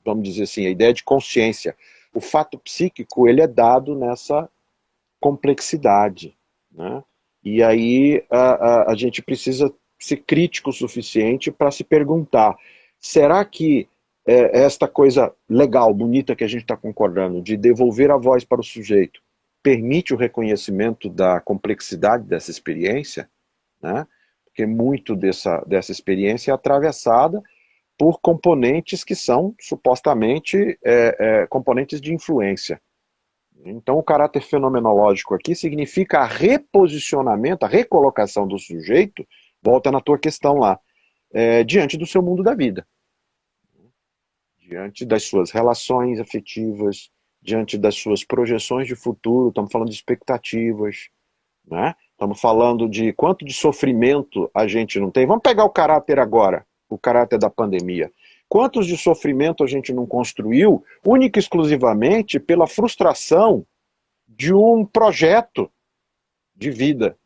vamos dizer assim, a ideia de consciência. O fato psíquico, ele é dado nessa complexidade, né? E aí a gente precisa ser crítico o suficiente para se perguntar, será que esta coisa legal, bonita que a gente está concordando, de devolver a voz para o sujeito, permite o reconhecimento da complexidade dessa experiência, né? Porque muito dessa experiência é atravessada por componentes que são supostamente componentes de influência. Então o caráter fenomenológico aqui significa a reposicionamento, a recolocação do sujeito, volta na tua questão lá, diante do seu mundo da vida. Diante das suas relações afetivas, diante das suas projeções de futuro, estamos falando de expectativas, né? Estamos falando de quanto de sofrimento a gente não tem. Vamos pegar o caráter agora, o caráter da pandemia. Quantos de sofrimento a gente não construiu, única e exclusivamente pela frustração de um projeto de vida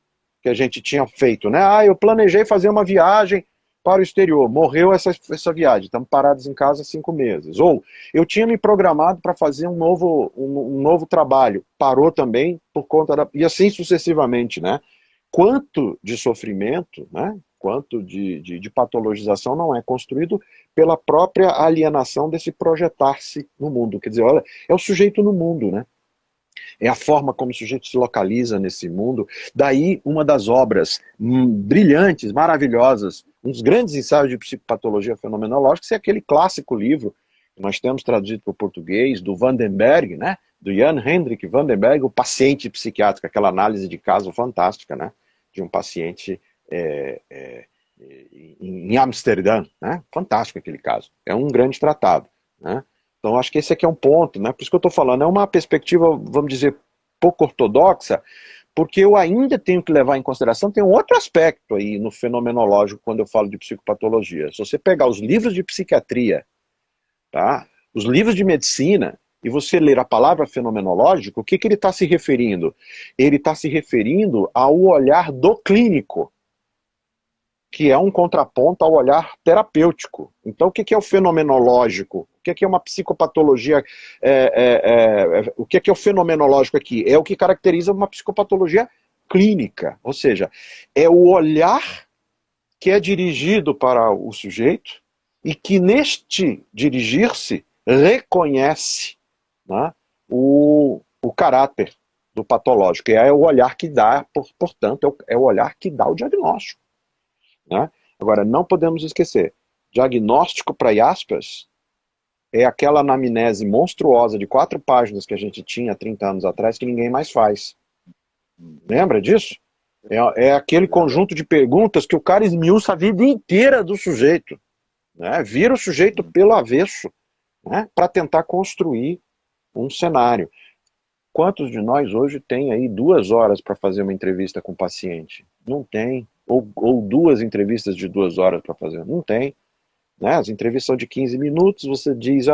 que a gente tinha feito, né? Eu planejei fazer uma viagem para o exterior, morreu essa viagem, estamos parados em casa 5 meses. Ou eu tinha me programado para fazer um novo trabalho, parou também por conta e assim sucessivamente, né? Quanto de sofrimento, né? Quanto de patologização não é construído pela própria alienação desse projetar-se no mundo. Quer dizer, olha, é o sujeito no mundo, né? É a forma como o sujeito se localiza nesse mundo. Daí uma das obras brilhantes, maravilhosas, um dos grandes ensaios de psicopatologia fenomenológica, é aquele clássico livro que nós temos traduzido para o português, do Vandenberg, né? Do Jan Hendrik Vandenberg, o paciente psiquiátrico, aquela análise de caso fantástica, né? De um paciente em Amsterdã, né? Fantástico aquele caso. É um grande tratado, né? Então acho que esse aqui é um ponto, né? Por isso que eu estou falando, é uma perspectiva, vamos dizer, pouco ortodoxa, porque eu ainda tenho que levar em consideração, tem um outro aspecto aí no fenomenológico quando eu falo de psicopatologia. Se você pegar os livros de psiquiatria, tá? Os livros de medicina, e você ler a palavra fenomenológico, o que, que ele está se referindo? Ele está se referindo ao olhar do clínico, que é um contraponto ao olhar terapêutico. Então, o que é o fenomenológico? O que é uma psicopatologia? O que é o fenomenológico aqui? É o que caracteriza uma psicopatologia clínica, ou seja, é o olhar que é dirigido para o sujeito e que neste dirigir-se reconhece, né, o caráter do patológico. E é o olhar que dá, portanto, é o olhar que dá o diagnóstico. Né? Agora, não podemos esquecer, diagnóstico para Jaspers é aquela anamnese monstruosa de 4 páginas que a gente tinha há 30 anos atrás que ninguém mais faz. Lembra disso? É aquele conjunto de perguntas que o cara esmiuça a vida inteira do sujeito. Né? Vira o sujeito pelo avesso, né? Para tentar construir um cenário. Quantos de nós hoje tem aí 2 horas para fazer uma entrevista com o paciente? Não tem. Ou 2 entrevistas de 2 horas para fazer? Não tem. Né? As entrevistas são de 15 minutos, você diz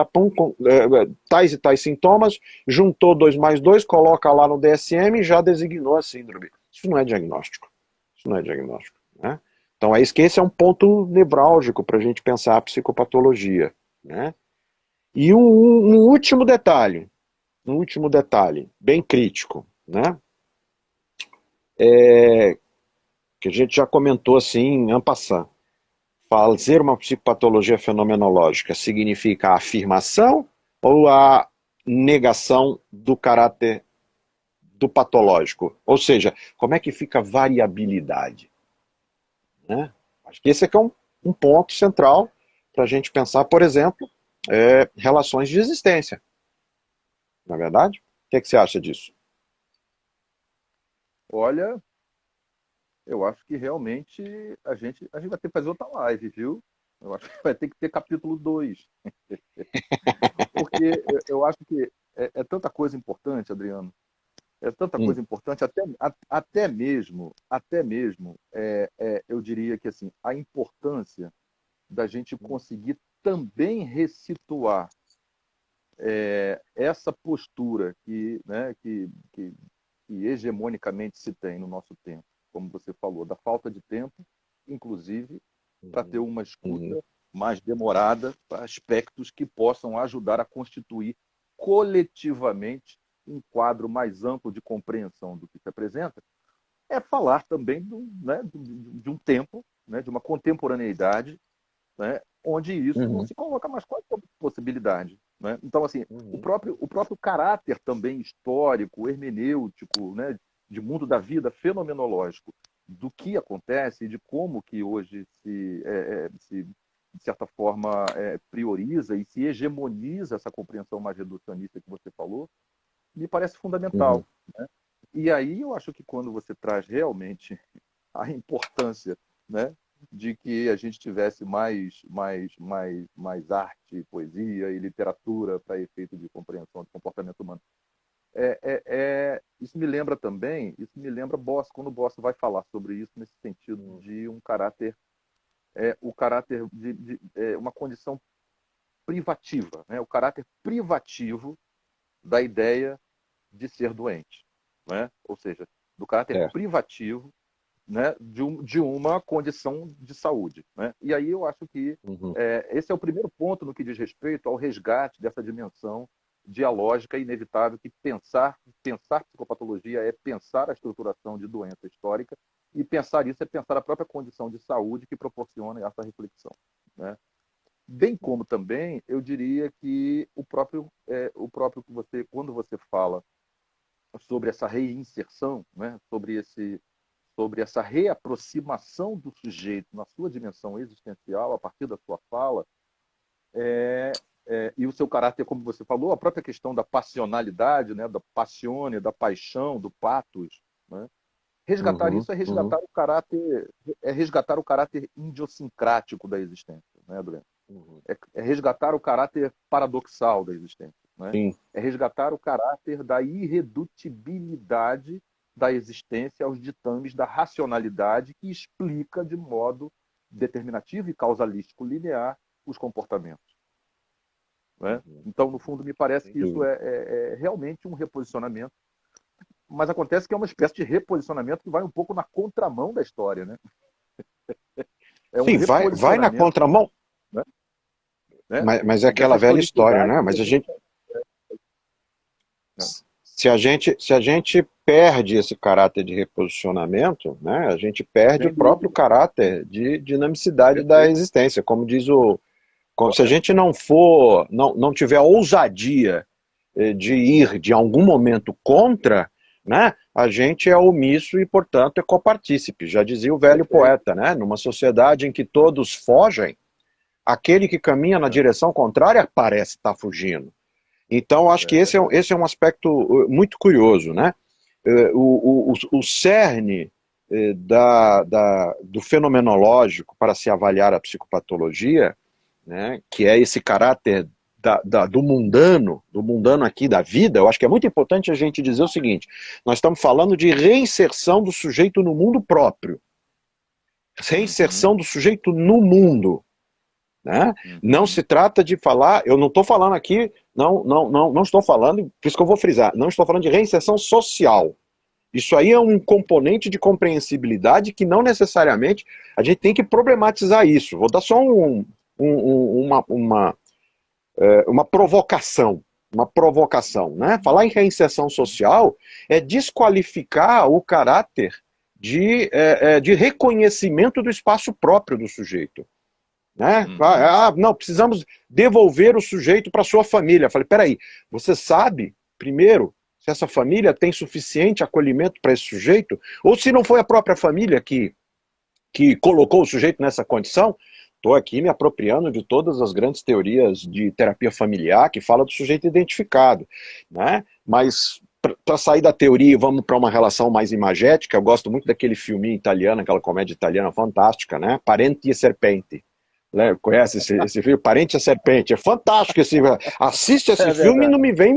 tais e tais sintomas, juntou 2 mais 2, coloca lá no DSM e já designou a síndrome. Isso não é diagnóstico. Isso não é diagnóstico. Né? Então, esse é um ponto nevrálgico para a gente pensar a psicopatologia. Né? E um último detalhe, bem crítico, né? Que a gente já comentou assim, en passant. Fazer uma psicopatologia fenomenológica significa a afirmação ou a negação do caráter do patológico? Ou seja, como é que fica a variabilidade? Né? Acho que esse aqui é um ponto central para a gente pensar, por exemplo, relações de existência. Não é verdade? O que você acha disso? Olha, eu acho que realmente a gente vai ter que fazer outra live, viu? Eu acho que vai ter que ter capítulo 2, porque eu acho que é tanta coisa importante, Adriano, é tanta Hum, coisa importante, até mesmo, eu diria que assim, a importância da gente conseguir também ressituar essa postura que hegemonicamente se tem no nosso tempo, como você falou, da falta de tempo, inclusive para ter uhum, uma uhum, escuta mais demorada para aspectos que possam ajudar a constituir coletivamente um quadro mais amplo de compreensão do que se apresenta, é falar também de um tempo, né, de uma contemporaneidade, né, onde isso não uhum, se coloca mais como possibilidade. Né? Então, assim, o uhum, próprio, o próprio caráter também histórico, hermenêutico, né, de mundo da vida, fenomenológico, do que acontece e de como que hoje se de certa forma, prioriza e se hegemoniza essa compreensão mais reducionista que você falou, me parece uhum, fundamental. Né? E aí eu acho que quando você traz realmente a importância, né, de que a gente tivesse mais arte, poesia e literatura para efeito de compreensão do comportamento humano. Isso me lembra também, isso me lembra Boss, quando o Boss vai falar sobre isso nesse sentido uhum, de um caráter, o caráter de uma condição privativa, né, o caráter privativo da ideia de ser doente, né? Ou seja, do caráter certo. privativo, né, de uma condição de saúde. Né? E aí eu acho que Uhum, esse é o primeiro ponto no que diz respeito ao resgate dessa dimensão dialógica inevitável que pensar psicopatologia é pensar a estruturação de doença histórica e pensar isso é pensar a própria condição de saúde que proporciona essa reflexão. Né? Bem como também, eu diria que o próprio que você, quando você fala sobre essa reinserção, né, sobre essa reaproximação do sujeito na sua dimensão existencial, a partir da sua fala, e o seu caráter, como você falou, a própria questão da passionalidade, né, da passione, da paixão, do patos, né? Resgatar uhum, isso uhum, é resgatar o caráter idiosincrático da existência, né, Adriano? uhum. É resgatar o caráter paradoxal da existência, né? Sim. É resgatar o caráter da irredutibilidade da existência aos ditames da racionalidade que explica de modo determinativo e causalístico linear os comportamentos. né? Então, no fundo, me parece que isso é realmente um reposicionamento, mas acontece que é uma espécie de reposicionamento que vai um pouco na contramão da história, né? É um Sim, vai na reposicionamento, contramão, né? Né? mas é aquela Dessa velha história, historicidade né? que Mas a você... gente, Né? se a gente perde esse caráter de reposicionamento, né, a gente perde o Sem próprio dúvida, caráter de dinamicidade da perfeito, existência, como diz o... Se a correto. gente não tiver a ousadia de ir de algum momento contra, né, a gente é omisso e, portanto, é copartícipe. Já dizia o velho Perfeito. poeta, né? Numa sociedade em que todos fogem, aquele que caminha na É, direção contrária parece estar fugindo. Então, acho que verdade. esse é um aspecto muito curioso, né? O cerne do fenomenológico para se avaliar a psicopatologia, né, que é esse caráter do mundano aqui da vida, eu acho que é muito importante a gente dizer o seguinte: nós estamos falando de reinserção do sujeito no mundo próprio, Uhum, reinserção do sujeito no mundo, né? Não uhum. se trata de falar, eu não estou falando aqui, não estou falando, por isso que eu vou frisar, não estou falando de reinserção social. Isso aí é um componente de compreensibilidade que não necessariamente a gente tem que problematizar isso. Vou dar só uma provocação. Uma provocação, né? Falar em reinserção social é desqualificar o caráter de reconhecimento do espaço próprio do sujeito. Né? Uhum. Não, precisamos devolver o sujeito para sua família. Eu falei, peraí, você sabe, primeiro, se essa família tem suficiente acolhimento para esse sujeito? Ou se não foi a própria família que colocou o sujeito nessa condição? Estou aqui me apropriando de todas as grandes teorias de terapia familiar que fala do sujeito identificado, né? Mas para sair da teoria, vamos para uma relação mais imagética. Eu gosto muito daquele filminho italiano, aquela comédia italiana fantástica, né? Parenti e Serpenti. Conhece esse filme? Parente a Serpente. É fantástico esse filme. Assiste esse É filme e verdade. não me vem,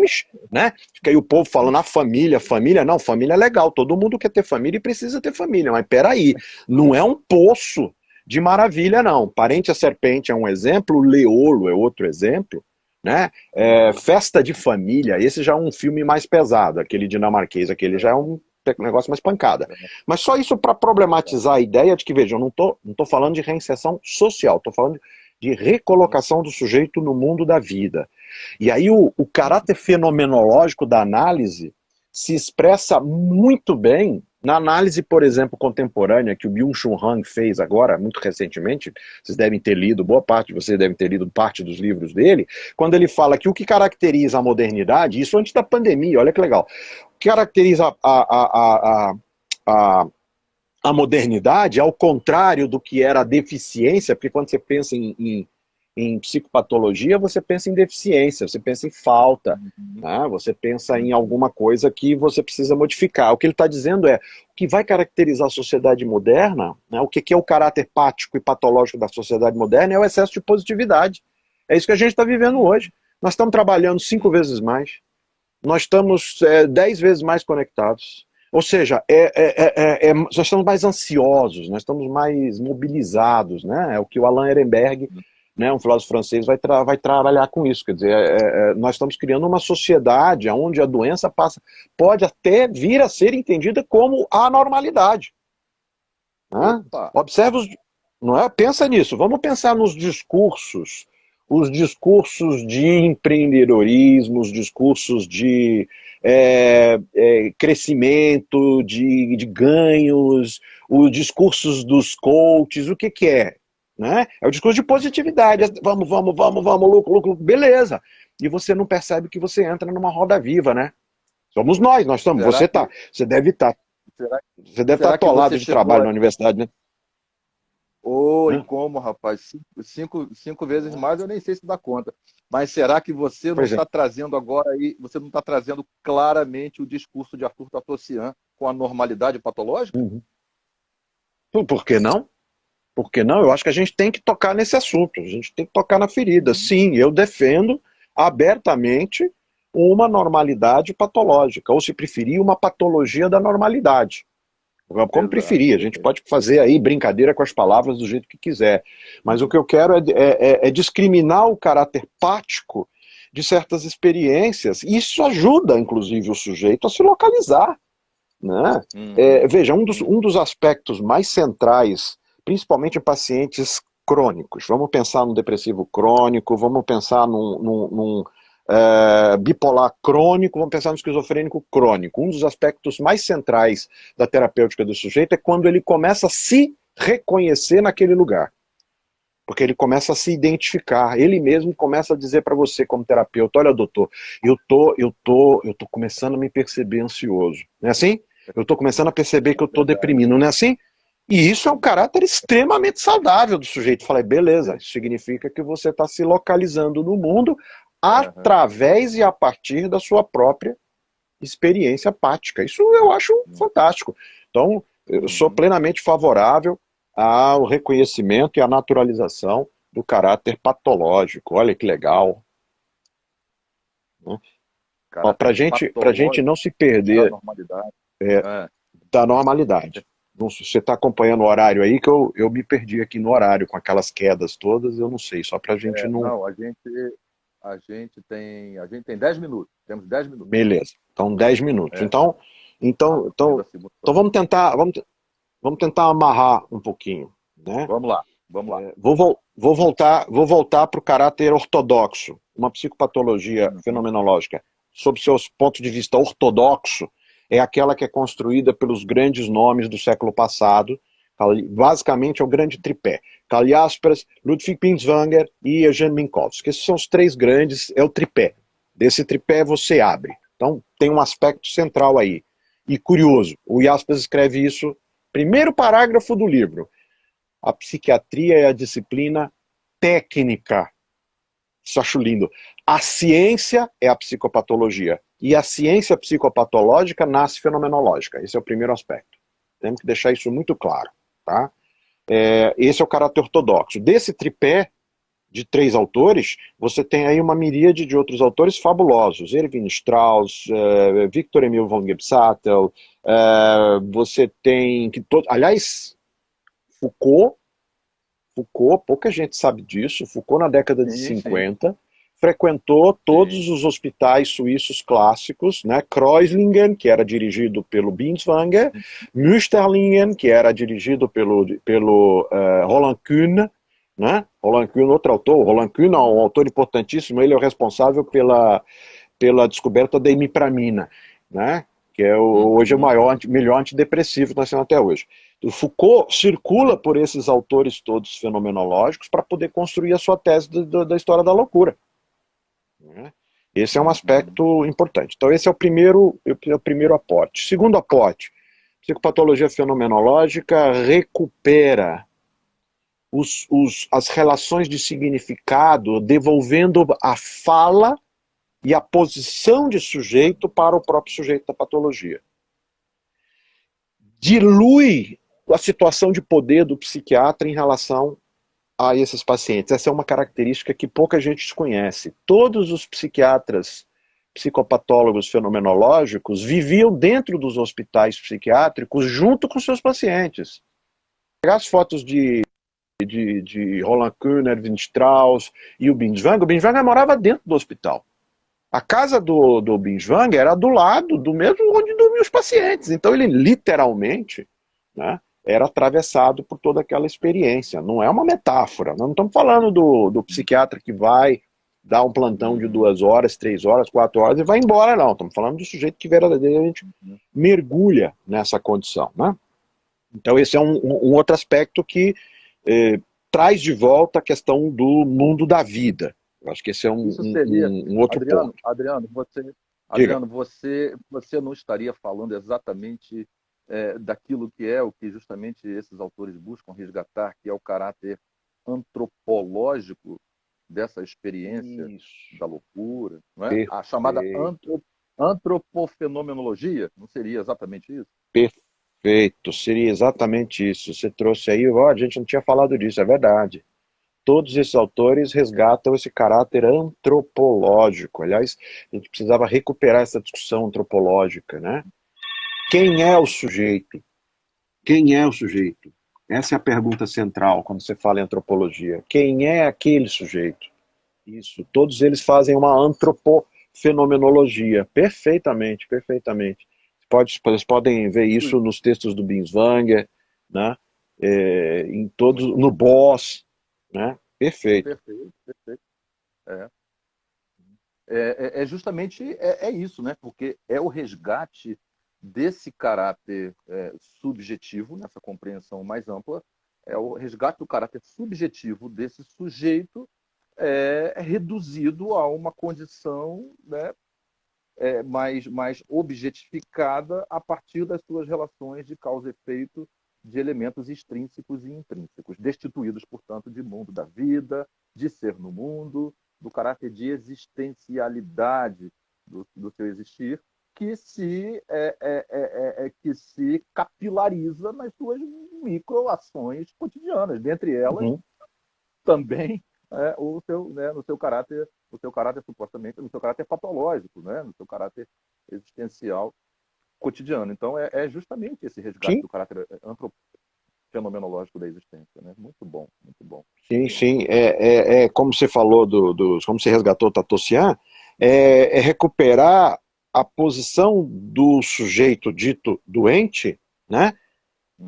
né? Fica aí o povo falando, família. Não, família é legal. Todo mundo quer ter família e precisa ter família. Mas peraí, não é um poço de maravilha, não. Parente a Serpente é um exemplo, Leolo é outro exemplo, né? Festa de Família, esse já é um filme mais pesado. Aquele dinamarquês, aquele já é um negócio mais pancada. Mas só isso para problematizar a ideia de que, veja, eu não tô falando de reinserção social, estou falando de recolocação do sujeito no mundo da vida. E aí o caráter fenomenológico da análise se expressa muito bem na análise, por exemplo, contemporânea que o Byung-Chul Han fez agora, muito recentemente. Vocês devem ter lido, boa parte de vocês devem ter lido parte dos livros dele, quando ele fala que o que caracteriza a modernidade, isso antes da pandemia, olha que legal, o que caracteriza a, a modernidade, ao contrário do que era a deficiência, porque quando você pensa em psicopatologia, você pensa em deficiência, você pensa em falta, Uhum, né? Você pensa em uhum. alguma coisa que você precisa modificar. O que ele está dizendo é, o que vai caracterizar a sociedade moderna, né, o que é o caráter pático e patológico da sociedade moderna, é o excesso de positividade. É isso que a gente está vivendo hoje. Nós estamos trabalhando 5 vezes mais, nós estamos 10 vezes mais conectados. Ou seja, nós estamos mais ansiosos, nós estamos mais mobilizados, né? É o que o Alain Ehrenberg, né, um filósofo francês, vai trabalhar com isso. Quer dizer, nós estamos criando uma sociedade onde a doença pode até vir a ser entendida como anormalidade. Né? Opa! Observa não é? Pensa nisso. Vamos pensar nos discursos, os discursos de empreendedorismo, os discursos de crescimento, de ganhos, os discursos dos coaches, o que é? Né? É o discurso de positividade. Vamos, lucro, beleza. E você não percebe que você entra numa roda viva, né? Somos nós estamos. Será que, Você deve estar, será, você deve estar será que atolado você de chegou trabalho a... na universidade, né? Ou e Né? como, rapaz? Cinco vezes mais, eu nem sei se dá conta. Mas será que você não Pois é. está trazendo agora aí, você não está trazendo claramente o discurso de Arthur Tatorcian com a normalidade patológica? Uhum. Por que não? Por que não? Eu acho que a gente tem que tocar nesse assunto, a gente tem que tocar na ferida. Uhum. Sim, eu defendo abertamente uma normalidade patológica, ou se preferir, uma patologia da normalidade. Como Exato, preferir, a gente perfeito. pode fazer aí brincadeira com as palavras do jeito que quiser. Mas o que eu quero é discriminar o caráter pático de certas experiências. E isso ajuda, inclusive, o sujeito a se localizar, né? Veja, um dos aspectos mais centrais, principalmente em pacientes crônicos, vamos pensar no depressivo crônico, vamos pensar num bipolar crônico, vamos pensar no esquizofrênico crônico. Um dos aspectos mais centrais da terapêutica do sujeito é quando ele começa a se reconhecer naquele lugar. Porque ele começa a se identificar, ele mesmo começa a dizer para você como terapeuta, olha doutor, eu tô começando a me perceber ansioso, não é assim? Eu estou começando a perceber que eu estou deprimindo, não é assim? E isso é um caráter extremamente saudável do sujeito. Falei, beleza, isso significa que você está se localizando no mundo através e a partir da sua própria experiência apática. Isso eu acho fantástico. Então, eu sou plenamente favorável ao reconhecimento e à naturalização do caráter patológico. Olha que legal. Para a gente não se perder da normalidade. Você está acompanhando o horário aí, que eu me perdi aqui no horário, com aquelas quedas todas, eu não sei, só para a gente não... Não, a gente tem 10 minutos, temos 10 minutos. Beleza, então 10 minutos. Então vamos tentar amarrar um pouquinho, né? Vamos lá. Vou voltar para o caráter ortodoxo, uma psicopatologia fenomenológica. Sob seus pontos de vista ortodoxo, é aquela que é construída pelos grandes nomes do século passado, basicamente é o grande tripé. Karl Jaspers, Ludwig Binswanger e Eugene Minkowski. Esses são os três grandes, é o tripé. Desse tripé você abre. Então tem um aspecto central aí. E curioso, o Jaspers escreve isso, primeiro parágrafo do livro. A psiquiatria é a disciplina técnica. Isso acho lindo. A ciência é a psicopatologia. E a ciência psicopatológica nasce fenomenológica. Esse é o primeiro aspecto. Temos que deixar isso muito claro. Tá? Esse é o caráter ortodoxo. Desse tripé de três autores, você tem aí uma miríade de outros autores fabulosos. Erwin Strauss, Victor Emil von Gebsattel, você tem... aliás, Foucault, pouca gente sabe disso, Foucault na década de 50, frequentou todos os hospitais suíços clássicos, né? Kreuzlingen, que era dirigido pelo Binswanger, Münsterlingen, que era dirigido pelo Roland Kuhn, né? Roland Kuhn, outro autor, Roland Kuhn é um autor importantíssimo, ele é o responsável pela descoberta da imipramina, né? Que é hoje é o melhor antidepressivo que nós temos até hoje. O Foucault circula por esses autores todos fenomenológicos para poder construir a sua tese da história da loucura. Esse é um aspecto importante. Então esse é o primeiro aporte. Segundo aporte, psicopatologia fenomenológica recupera as relações de significado, devolvendo a fala e a posição de sujeito para o próprio sujeito da patologia. Dilui a situação de poder do psiquiatra em relação a esses pacientes. Essa é uma característica que pouca gente desconhece. Todos os psiquiatras, psicopatólogos fenomenológicos viviam dentro dos hospitais psiquiátricos junto com seus pacientes. Pegar as fotos de Roland Kuhn, Erwin Strauss e o Binswanger morava dentro do hospital. A casa do Binswanger era do lado do mesmo onde dormiam os pacientes. Então ele literalmente, né, era atravessado por toda aquela experiência. Não é uma metáfora. Nós não estamos falando do psiquiatra que vai dar um plantão de 2 horas, 3 horas, 4 horas e vai embora, não. Estamos falando do sujeito que verdadeiramente mergulha nessa condição. Né? Então esse é um outro aspecto que traz de volta a questão do mundo da vida. Eu acho que esse é um outro ponto. Adriano, você não estaria falando exatamente daquilo que é o que justamente esses autores buscam resgatar, que é o caráter antropológico dessa experiência da loucura, não é? A chamada antropofenomenologia, não seria exatamente isso? Perfeito, seria exatamente isso. Você trouxe aí, a gente não tinha falado disso, é verdade. Todos esses autores resgatam esse caráter antropológico. Aliás, a gente precisava recuperar essa discussão antropológica, né? Quem é o sujeito? Quem é o sujeito? Essa é a pergunta central quando você fala em antropologia. Quem é aquele sujeito? Isso, todos eles fazem uma antropofenomenologia, perfeitamente, perfeitamente. Vocês podem ver isso nos textos do Binswanger, né? Em todos, no Boss, né? Perfeito. Perfeito, perfeito. É. Justamente isso, né? Porque é o resgate desse caráter subjetivo, nessa compreensão mais ampla, é o resgate do caráter subjetivo desse sujeito reduzido a uma condição, né, mais objetificada a partir das suas relações de causa e efeito de elementos extrínsecos e intrínsecos, destituídos, portanto, de mundo da vida, de ser no mundo, do caráter de existencialidade do seu existir, que se capilariza nas suas microações cotidianas, dentre elas Uhum. também no seu caráter supostamente, no seu caráter patológico, né? No seu caráter existencial cotidiano. Então é justamente esse resgate Sim, do caráter fenomenológico da existência, né? Muito bom, muito bom. sim, sim. Como você falou, como você resgatou o Tatossian, é recuperar a posição do sujeito dito doente, né,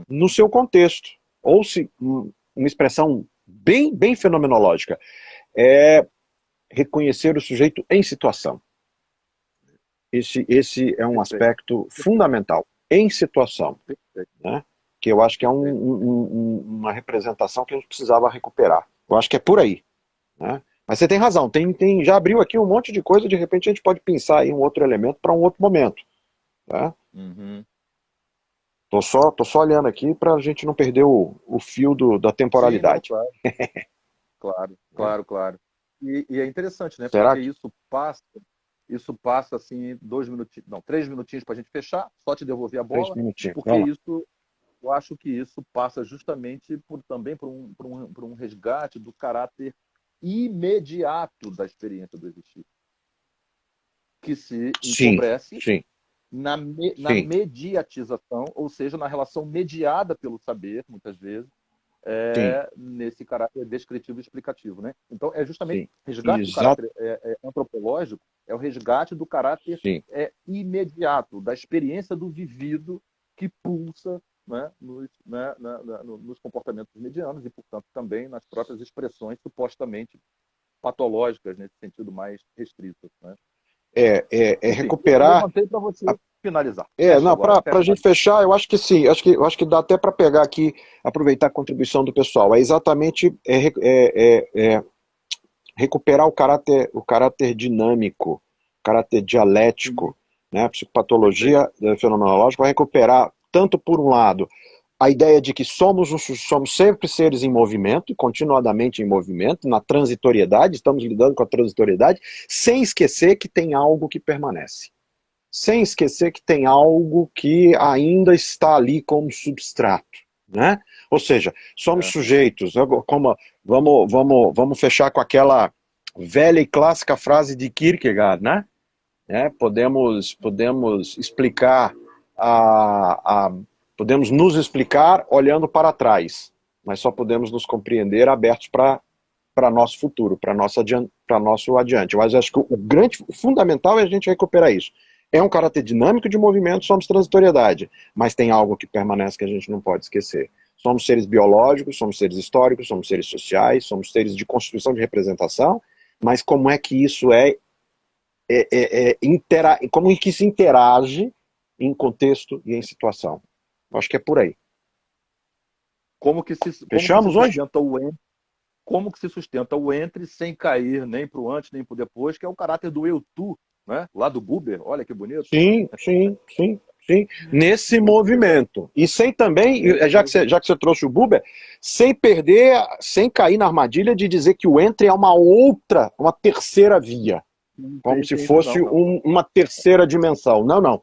no seu contexto. Ou se uma expressão bem, bem fenomenológica, é reconhecer o sujeito em situação. Esse é um Perfeito, aspecto fundamental, em situação, perfeito, né? Que eu acho que é perfeito. uma representação que a gente precisava recuperar. Eu acho que é por aí, né? Mas você tem razão, já abriu aqui um monte de coisa, de repente a gente pode pensar em um outro elemento para um outro momento. Tá? Uhum. Tô só olhando aqui para a gente não perder o fio da Sim, não, temporalidade. claro, claro, Né? claro, claro. E é interessante, né? Será Porque que isso passa assim 2 minutinhos, não, 3 minutinhos para a gente fechar, só te devolver a 3 bola, minutinhos? porque Vamos lá. isso eu acho que isso passa justamente também por um resgate do caráter imediato da experiência do existir, que se Sim, empobrece sim, na sim, mediatização, ou seja, na relação mediada pelo saber, muitas vezes, sim, nesse caráter descritivo e explicativo. Né? Então, é justamente sim. resgate do Exato, caráter antropológico, é o resgate do caráter sim. imediato, da experiência do vivido que pulsa, né, nos comportamentos medianos e, portanto, também nas próprias expressões supostamente patológicas, nesse sentido mais restrito. Né? É Enfim, eu recuperar. levantei para você finalizar. Fecha Não, agora, para a fecha gente mais. fechar, eu acho que sim, eu acho que dá até para pegar aqui, aproveitar a contribuição do pessoal. É exatamente recuperar o caráter dinâmico, o caráter Sim, dialético, né? A perfeito. psicopatologia fenomenológica vai recuperar, tanto por um lado, a ideia de que somos sempre seres em movimento, continuadamente em movimento, na transitoriedade, estamos lidando com a transitoriedade, sem esquecer que tem algo que permanece. Sem esquecer que tem algo que ainda está ali como substrato, né? Ou seja, somos Aham. sujeitos, né, como vamos fechar com aquela velha e clássica frase de Kierkegaard, né? Podemos explicar a, a podemos nos explicar olhando para trás, mas só podemos nos compreender abertos para nosso futuro, para nosso adiante. Mas acho que o fundamental é a gente recuperar isso. É um caráter dinâmico de movimento, somos transitoriedade, mas tem algo que permanece que a gente não pode esquecer. Somos seres biológicos, somos seres históricos, somos seres sociais, somos seres de constituição de representação, mas como é que isso como é que se interage em contexto e em situação? Acho que é por aí. Como que se Fechamos hoje? sustenta o entre, como que se sustenta o entre sem cair nem para o antes nem para o depois, que é o caráter do eu-tu, né? Lá do Buber, olha que bonito. Sim, sim, sim, sim. Nesse Muito interessante. movimento. E sem também, Nesse já que você trouxe o Buber, sem cair na armadilha de dizer que o entre é uma terceira via, como se fosse Não, não. uma terceira dimensão. Não, não.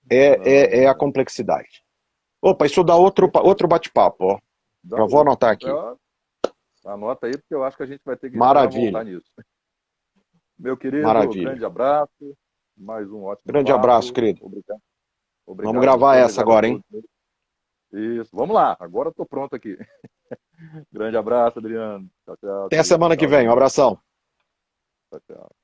Não, É a não. complexidade. Opa, isso dá outro bate-papo, ó. Dá Já vou outro. anotar aqui. Anota aí, porque eu acho que a gente vai ter que já voltar Maravilha, nisso. Meu querido, maravilha. grande abraço. Mais um ótimo Grande abraço, papo. querido. Obrigado. Vamos Obrigado a gravar você, essa obrigado a agora, hein? todos. Isso. Vamos lá. Agora eu estou pronto aqui. Grande abraço, Adriano. Tchau, tchau, Até a querido. semana que Tchau, vem. Um gente. abração. Tchau, tchau.